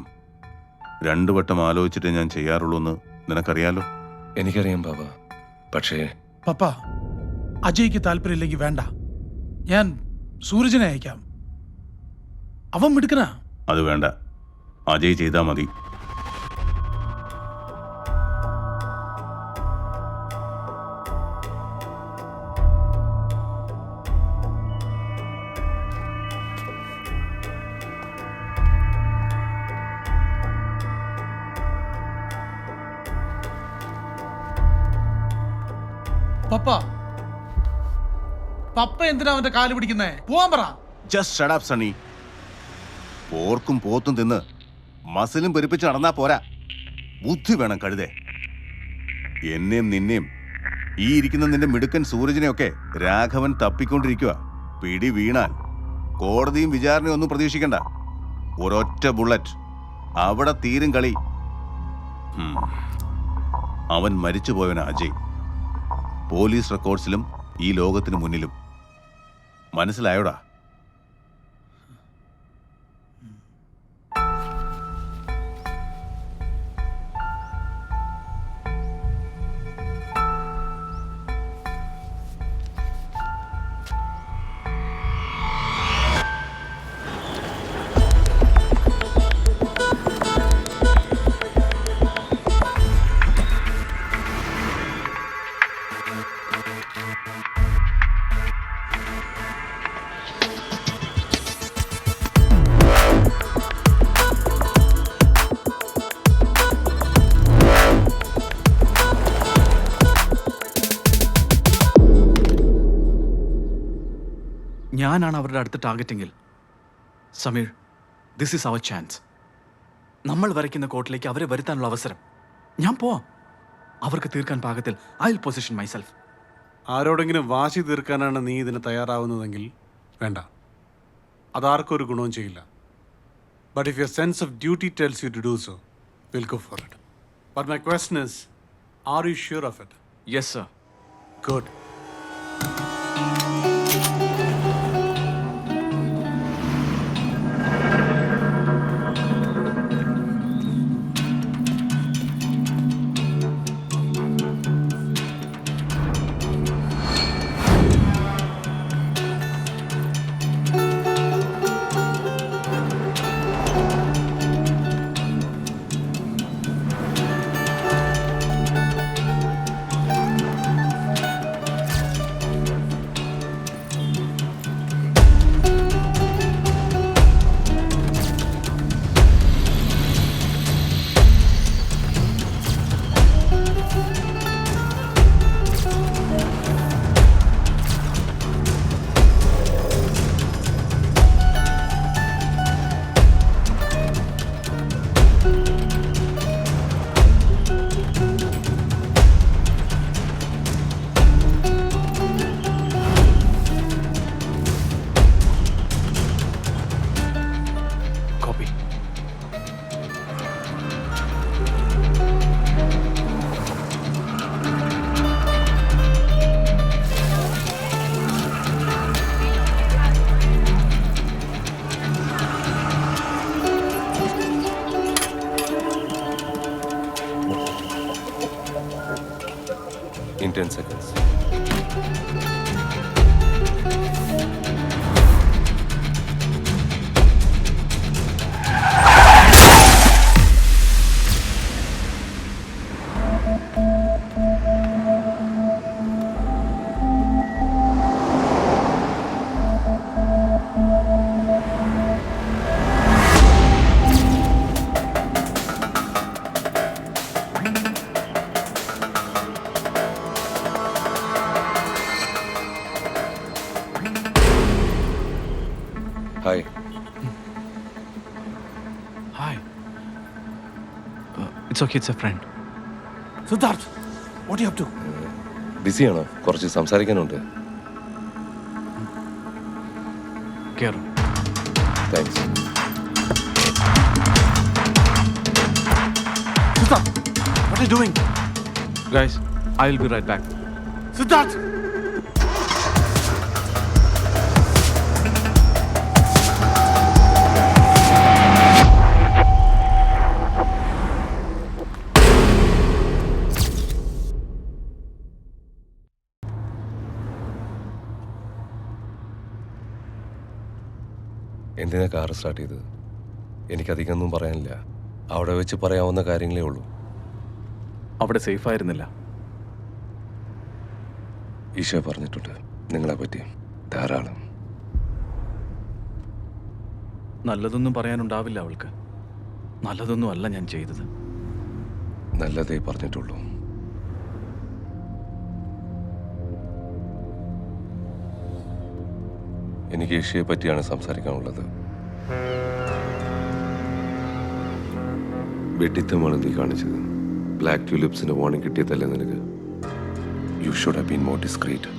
2 വട്ടം ആലോചിച്ചിട്ടേ ഞാൻ ചെയ്യാറുള്ളൂ എന്ന് നിനക്കറിയാലോ. എനിക്കറിയാം ബാബ, പക്ഷേ പപ്പ, അജയ്ക്ക് താല്പര്യമില്ലെങ്കിൽ വേണ്ട. ഞാൻ സൂരജിനെ അയക്കാം. അവൻ മിടുക്കനാ. അത് വേണ്ട, അജയ് ചെയ്താൽ മതി. പപ്പ, പപ്പ എന്തിനാ അവന്റെ കാല് പിടിക്കുന്നേ? പോവാൻ പറ. Just shut up, Sunny. പോർക്കും പോത്തും തിന്ന് മസിലും പെരുപ്പിച്ച് നടന്നാ പോരാ, ബുദ്ധി വേണം കഴുതേ. എന്നെയും നിന്നെയും ഈ ഇരിക്കുന്ന നിന്റെ മിടുക്കൻ സൂരജിനെയൊക്കെ രാഘവൻ തപ്പിക്കൊണ്ടിരിക്കുക. പിടി വീണാൽ കോടതിയും വിചാരണയും ഒന്നും പ്രതീക്ഷിക്കണ്ട. ഒരൊറ്റ ബുള്ളറ്റ്, അവിടെ തീരും കളി. അവൻ മരിച്ചുപോയവനാ അജയ്. പോലീസ് റെക്കോർഡ്സിലും ഈ ലോകത്തിന് മുന്നിലും. മനസ്സിലായോടാ? ഞാനാണ് അവരുടെ അടുത്ത ടാർഗറ്റെങ്കിൽ Sameer, this is our chance. നമ്മൾ വരയ്ക്കുന്ന കോട്ടിലേക്ക് അവരെ വരുത്താനുള്ള അവസരം. ഞാൻ പോവാം. അവർക്ക് തീർക്കാൻ പാകത്തിൽ ഐ വിൽ പൊസിഷൻ മൈസെൽഫ്. ആരോടെങ്കിലും വാശി തീർക്കാനാണ് നീ ഇതിന് തയ്യാറാവുന്നതെങ്കിൽ വേണ്ട, അതാർക്കും ഒരു ഗുണവും ചെയ്യില്ല. But if your sense of duty tells you to do so, will go for it. But my question is, are you sure of it? Yes sir. Good. In 10 seconds. Hi. Hi. It's okay, it's a friend. Siddharth, what are you up to? ബിസിയാണോ? കുറച്ച് സംസാരിക്കാനുണ്ട്. കേറും. Thanks. Siddharth, what are you doing? Guys, I will be right back. Siddharth! എന്തിനാ car start ചെയ്തത്? എനിക്കധികമൊന്നും പറയാനില്ല. അവിടെ വെച്ച് പറയാവുന്ന കാര്യങ്ങളേ ഉള്ളൂ. അവിടെ സേഫ് ആയിരുന്നില്ല. ഈശോ പറഞ്ഞിട്ടുണ്ട് നിങ്ങളെ പറ്റി ധാരാളം. നല്ലതൊന്നും പറയാനുണ്ടാവില്ല അവൾക്ക്. നല്ലതൊന്നും അല്ല ഞാൻ ചെയ്തത്. നല്ലതേ പറഞ്ഞിട്ടുള്ളൂ. എനിക്ക് ഈശോയെ പറ്റിയാണ് സംസാരിക്കാനുള്ളത്. വെട്ടിത്തമാണ് നീ കാണിച്ചത്. ബ്ലാക്ക് ട്യൂലിപ്സിന്റെ വാർണിംഗ് കിട്ടിയതല്ലേ നിനക്ക്? You should have been more discrete.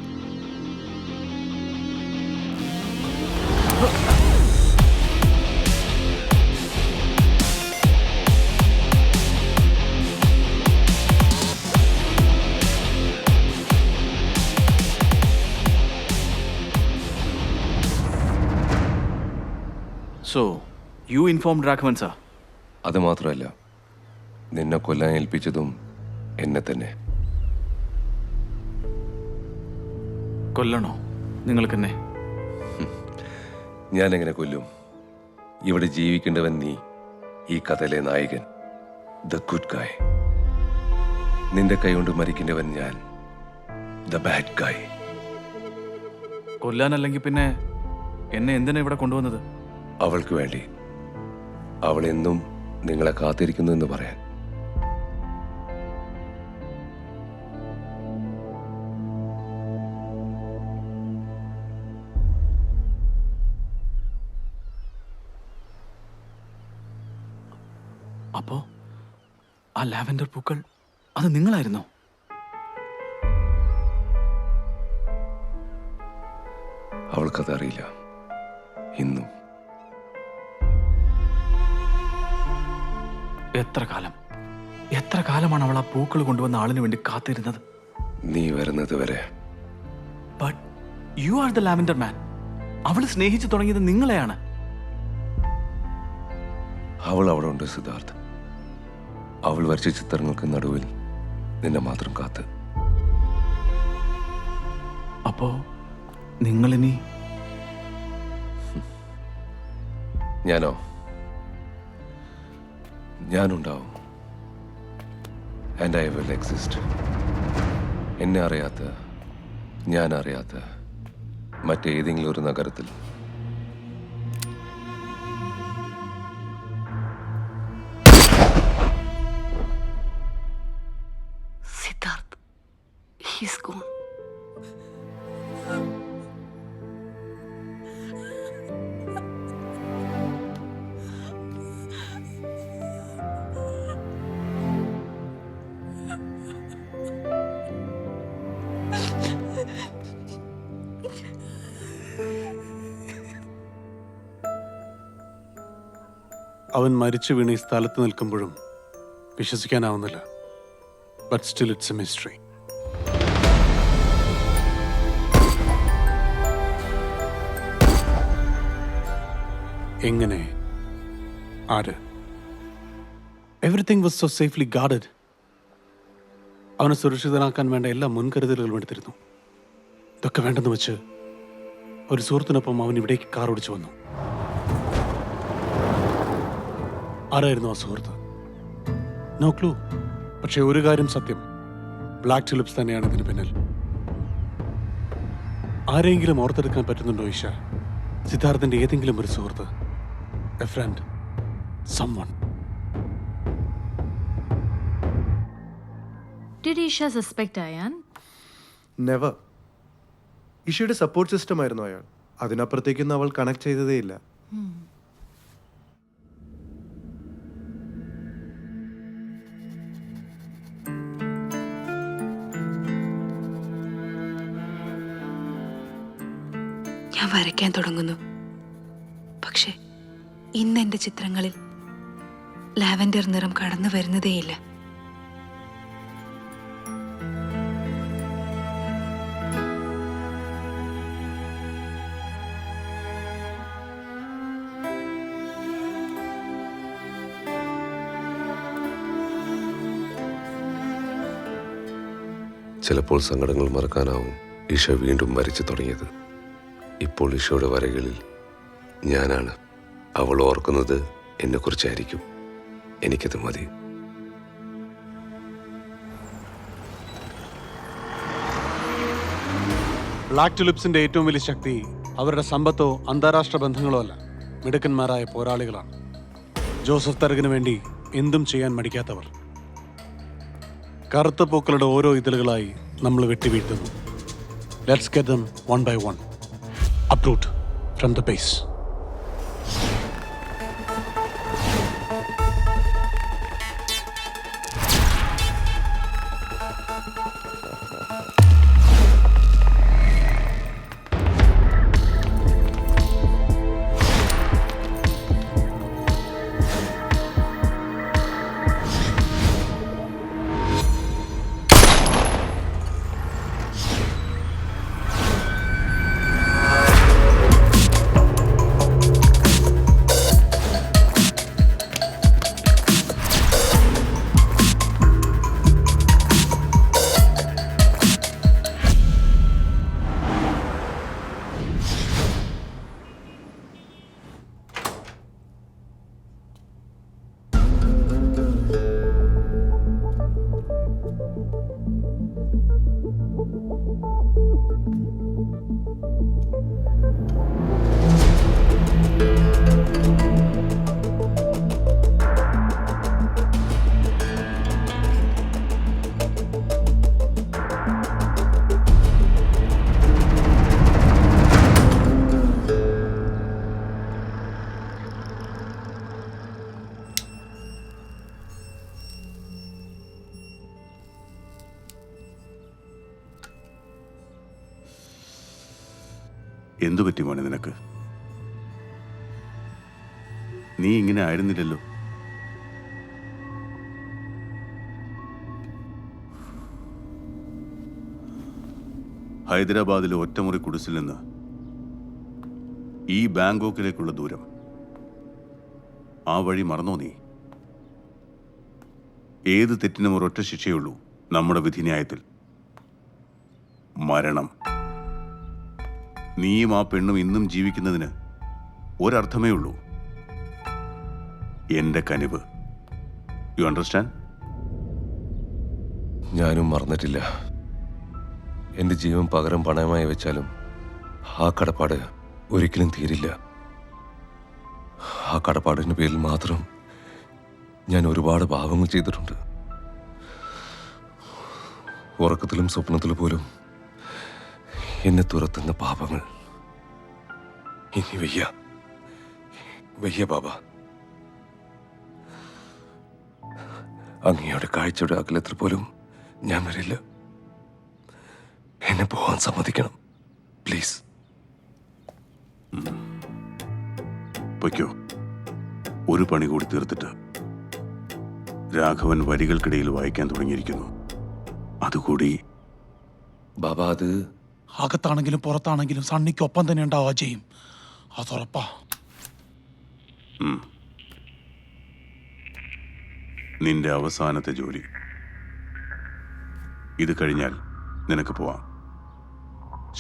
So, you informed Raghavan sir? അത് മാത്രമല്ല, നിന്നെ കൊല്ലാൻ ഏൽപ്പിച്ചതും എന്നെ തന്നെ. കൊല്ലണോ നിങ്ങൾക്കെന്നെ? ഞാൻ എങ്ങനെ കൊല്ലും? ഇവിടെ ജീവിക്കേണ്ടവൻ നീ, ഈ കഥയിലെ നായകൻ, ദ ഗുഡ് ഗായ്. നിന്റെ കൈകൊണ്ട് മരിക്കേണ്ടവൻ ഞാൻ, ദ ബാഡ് ഗായ്. കൊല്ലാനല്ലെങ്കിൽ പിന്നെ എന്നെ എന്തിനാ ഇവിടെ കൊണ്ടുവന്നത്? അവൾക്ക് വേണ്ടി. അവൾ എന്നും നിങ്ങളെ കാത്തിരിക്കുന്നു എന്ന് പറയാൻ. അപ്പോ ആ ലാവൻഡർ പൂക്കൾ അത് നിങ്ങളായിരുന്നോ? അവൾക്കതറിയില്ല ഇന്നും. എത്ര കാലമാണ് അവൾ ആ പൂക്കൾ കൊണ്ടുവന്ന ആളിന് വേണ്ടി കാത്തിരുന്നത്? നീ വരുന്നത് വരെ. But you are the lavender man. അവൾ സ്നേഹിച്ചു തുടങ്ങിയത് നിങ്ങളെയാണ്. അവൾ അവിടെ ഉണ്ട് സിദ്ധാർത്ഥ്. അവൾ വരച്ച ചിത്രങ്ങൾക്ക് നടുവിൽ നിന്നെ മാത്രം കാത്ത്. അപ്പോ നിങ്ങളിനി? ഞാനോ? ഞാനുണ്ടാവും. And I will exist. എന്നെ അറിയാത്ത, ഞാൻ അറിയാത്ത മറ്റേതെങ്കിലും ഒരു നഗരത്തിൽ. Siddharth, he's gone. അവൻ മരിച്ചു വീണ് ഈ സ്ഥലത്ത് നിൽക്കുമ്പോഴും വിശ്വസിക്കാനാവുന്നില്ല. But still it's a mystery. എങ്ങനെ? ആര്? Everything was so safely guarded. അവനെ സുരക്ഷിതനാക്കാൻ വേണ്ട എല്ലാ മുൻകരുതലുകളും എടുത്തിരുന്നു. ഇതൊക്കെ വേണ്ടെന്ന് വെച്ച് ഒരു സുഹൃത്തിനൊപ്പം അവൻ ഇവിടേക്ക് കാർ ഓടിച്ചു വന്നു. ആരായിരുന്നു ആ സുഹൃത്ത്? No clue. പക്ഷെ ഒരു കാര്യം സത്യം, ബ്ലാക്ക് ടുലിപ്സ് തന്നെയാണ് ഇതിന് പിന്നിൽ. ആരെങ്കിലും ഓർത്തെടുക്കാൻ പറ്റുന്നുണ്ടോ ഈശ? സിദ്ധാർത്ഥിന്റെ ഏതെങ്കിലും ഒരു സുഹൃത്ത്, a friend, someone. Did Isha suspect Ayan? Never. ഇഷയുടെ സപ്പോർട്ട് സിസ്റ്റം ആയിരുന്നു അയാൾ. അതിനപ്പുറത്തേക്കൊന്നും അവൾ കണക്ട് ചെയ്തതേയില്ല. ഞാൻ വരയ്ക്കാൻ തുടങ്ങുന്നു. പക്ഷെ ഇന്ന് എൻ്റെ ചിത്രങ്ങളിൽ ലാവൻഡർ നിറം കടന്നു വരുന്നതേയില്ല. ചിലപ്പോൾ സങ്കടങ്ങൾ മറക്കാനാവും ഈശ വീണ്ടും വരച്ചു തുടങ്ങിയത്. ഇപ്പോൾ ഈശോയുടെ വരകളിൽ ഞാനാണ്. അവൾ ഓർക്കുന്നത് എന്നെക്കുറിച്ചായിരിക്കും. എനിക്കത് മതി. ബ്ലാക്ക് ടുലിപ്സിന്റെ ഏറ്റവും വലിയ ശക്തി അവരുടെ സമ്പത്തോ അന്താരാഷ്ട്ര ബന്ധങ്ങളോ അല്ല, മിടുക്കന്മാരായ പോരാളികളാണ്. ജോസഫ് തരകിന് വേണ്ടി എന്തും ചെയ്യാൻ മടിക്കാത്തവർ. കറുത്ത പൂക്കളുടെ ഓരോ ഇതളുകളായി നമ്മൾ വെട്ടിവീഴ്ത്തുന്നു. Let's get them one by one. uproot from the base. എന്തു പറ്റി മോനെ നിനക്ക്? നീ ഇങ്ങനെ ആയിരുന്നില്ലല്ലോ. ഹൈദരാബാദിലെ ഒറ്റമുറി കുടിസിൽ നിന്ന് ഈ ബാങ്കോക്കിലേക്കുള്ള ദൂരം, ആ വഴി മറന്നോ നീ? ഏത് തെറ്റിനും ഒരൊറ്റ ശിക്ഷയുള്ളൂ നമ്മുടെ വിധിന്യായത്തിൽ, മരണം. നീയും ആ പെണ്ണും ഇന്നും ജീവിക്കുന്നതിന് ഒരർത്ഥമേ ഉള്ളൂ, എന്റെ കനിവ്. You understand? ഞാനും മറന്നിട്ടില്ല. എൻ്റെ ജീവൻ പകരം പണയമായി വെച്ചാലും ആ കടപ്പാട് ഒരിക്കലും തീരില്ല. ആ കടപ്പാടിൻ്റെ പേരിൽ മാത്രം ഞാൻ ഒരുപാട് പാപങ്ങൾ ചെയ്തിട്ടുണ്ട്. ഉറക്കത്തിലും സ്വപ്നത്തിലും പോലും എന്നെ തുരത്തുന്ന പാപങ്ങൾ. ഇനി വയ്യ ബാബ. അങ്ങയുടെ കാഴ്ചയുടെ അകലത്തിൽ പോലും ഞാൻ വരില്ല. എന്നെ പോവാൻ സമ്മതിക്കണം, പ്ലീസ്. പൊയ്ക്കോ. ഒരു പണി കൂടി തീർത്തിട്ട് രാഘവൻ വരികൾക്കിടയിൽ വായിക്കാൻ തുടങ്ങിയിരിക്കുന്നു. അതുകൂടി ബാബ, അത് അകത്താണെങ്കിലും പുറത്താണെങ്കിലും സണ്ണിക്കൊപ്പം തന്നെ ഉണ്ടാവുക ചെയ്യും, അതുറപ്പാ. നിന്റെ അവസാനത്തെ ജോലി ഇത് കഴിഞ്ഞാൽ നിനക്ക് പോവാം.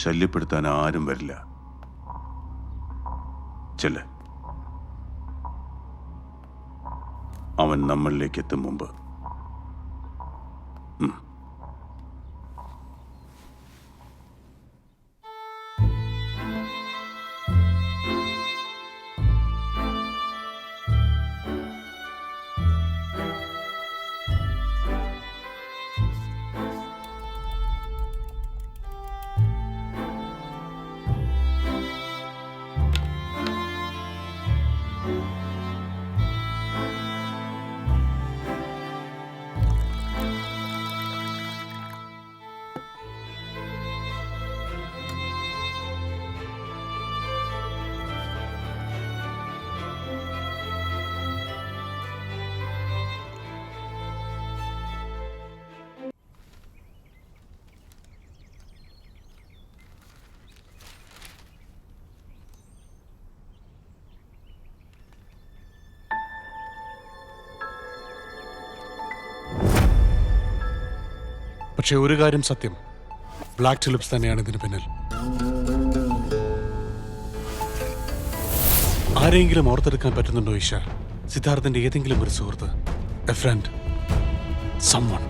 ശല്യപ്പെടുത്താൻ ആരും വരില്ല. ചെല്ല്. അവൻ നമ്മളിലേക്ക് എത്തും മുമ്പ്. പക്ഷെ ഒരു കാര്യം സത്യം, ബ്ലാക്ക് ടുലിപ്സ് തന്നെയാണ് ഇതിന് പിന്നിൽ. ആരെങ്കിലും ഓർത്തെടുക്കാൻ പറ്റുന്നുണ്ടോ ഈശ? സിദ്ധാർത്ഥന്റെ ഏതെങ്കിലും ഒരു സുഹൃത്ത്, a friend, someone.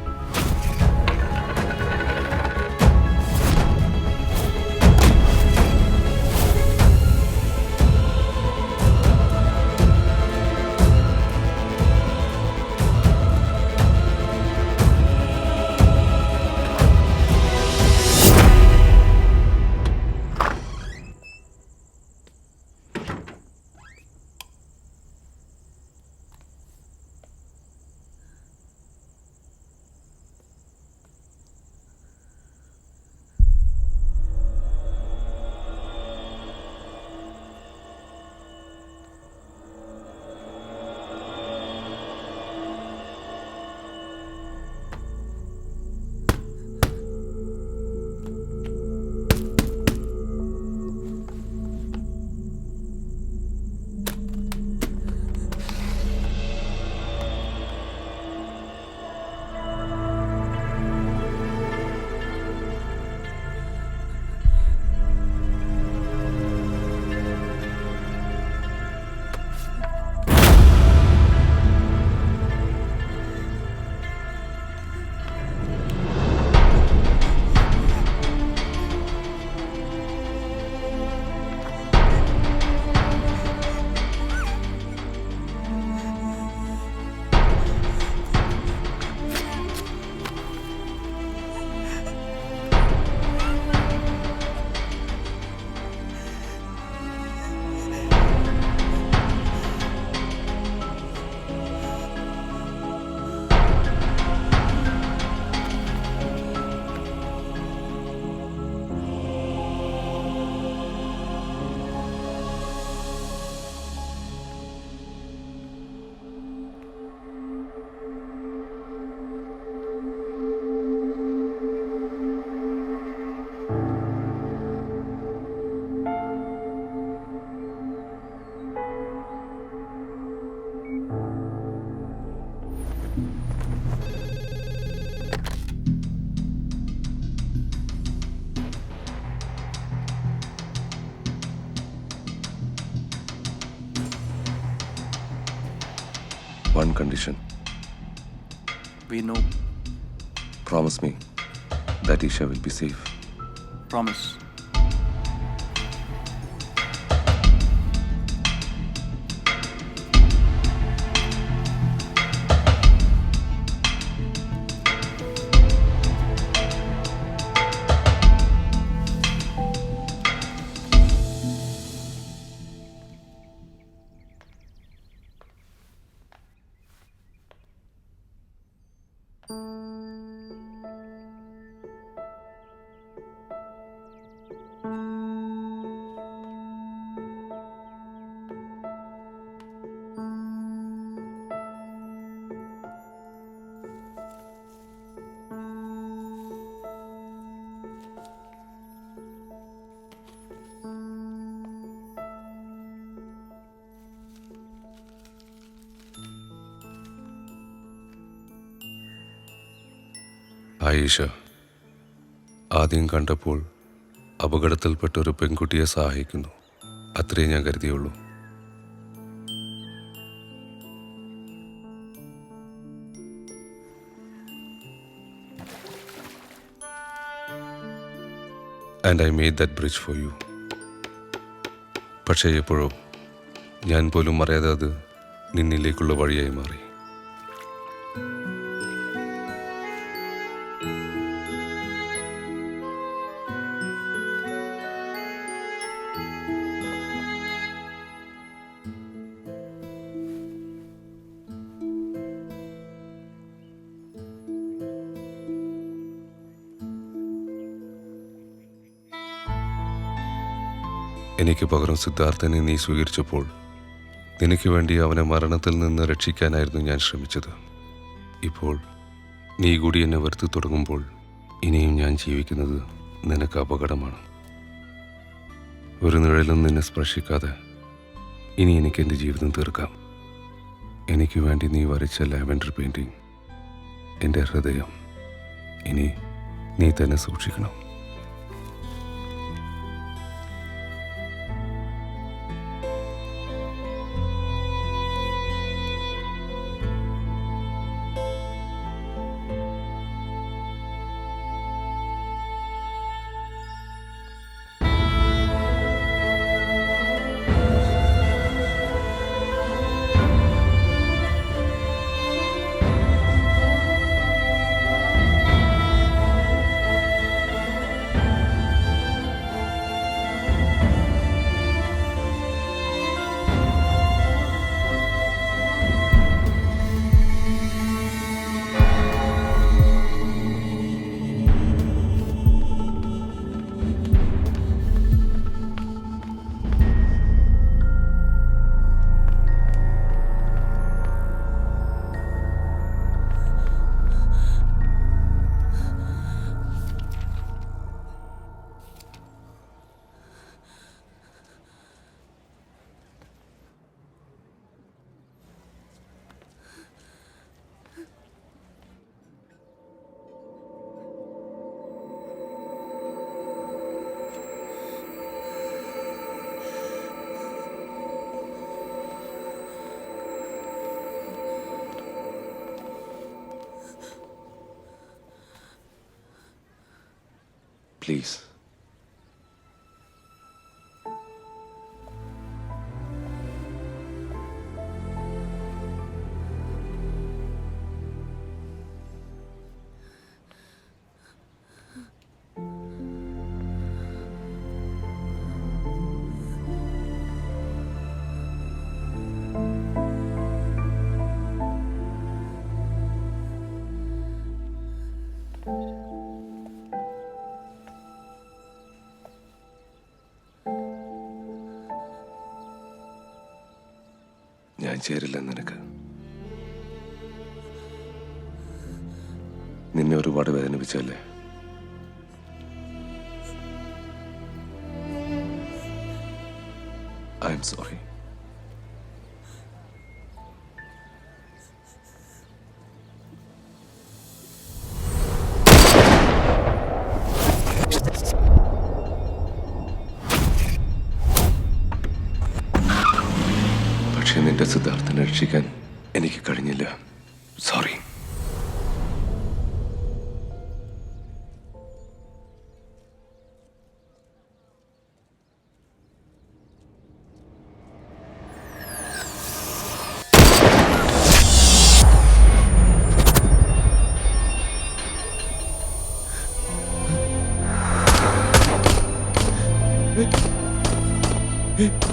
one condition. We know. Promise me that Isha will be safe. Promise. Ayisha ആദ്യം കണ്ടപ്പോൾ അപകടത്തിൽപ്പെട്ട ഒരു പെൺകുട്ടിയെ സഹായിക്കുന്നു, അത്രേ ഞാൻ കരുതിയുള്ളൂ. And I made that bridge for you. പക്ഷേ എപ്പോഴോ ഞാൻ പോലും അറിയാതെ അത് നിന്നിലേക്കുള്ള വഴിയായി മാറി. എനിക്ക് പകരം സിദ്ധാർത്ഥനെ നീ സ്വീകരിച്ചപ്പോൾ നിനക്ക് വേണ്ടി അവനെ മരണത്തിൽ നിന്ന് രക്ഷിക്കാനായിരുന്നു ഞാൻ ശ്രമിച്ചത്. ഇപ്പോൾ നീ കൂടി എന്നെ വെറുത്തു തുടങ്ങുമ്പോൾ ഇനിയും ഞാൻ ജീവിക്കുന്നത് നിനക്ക് അപകടമാണ്. ഒരു നിഴലും നിന്നെ സ്പർശിക്കാതെ ഇനി എനിക്ക് എൻ്റെ ജീവിതം തീർക്കാം. എനിക്ക് വേണ്ടി നീ വരച്ച ലാവൻഡർ പെയിൻറ്റിങ്, എൻ്റെ ഹൃദയം ഇനി നീ തന്നെ സൂക്ഷിക്കണം. Please. ഞാൻ ചേരില്ലെന്ന് നിനക്ക്. നിന്നെ ഒരുപാട് വേദനിപ്പിച്ചല്ലേ? I am sorry. പക്ഷെ നിന്റെ സിദ്ധാർത്ഥനെ രക്ഷിക്കാൻ എനിക്ക് കഴിഞ്ഞില്ല. സോറി. Hey!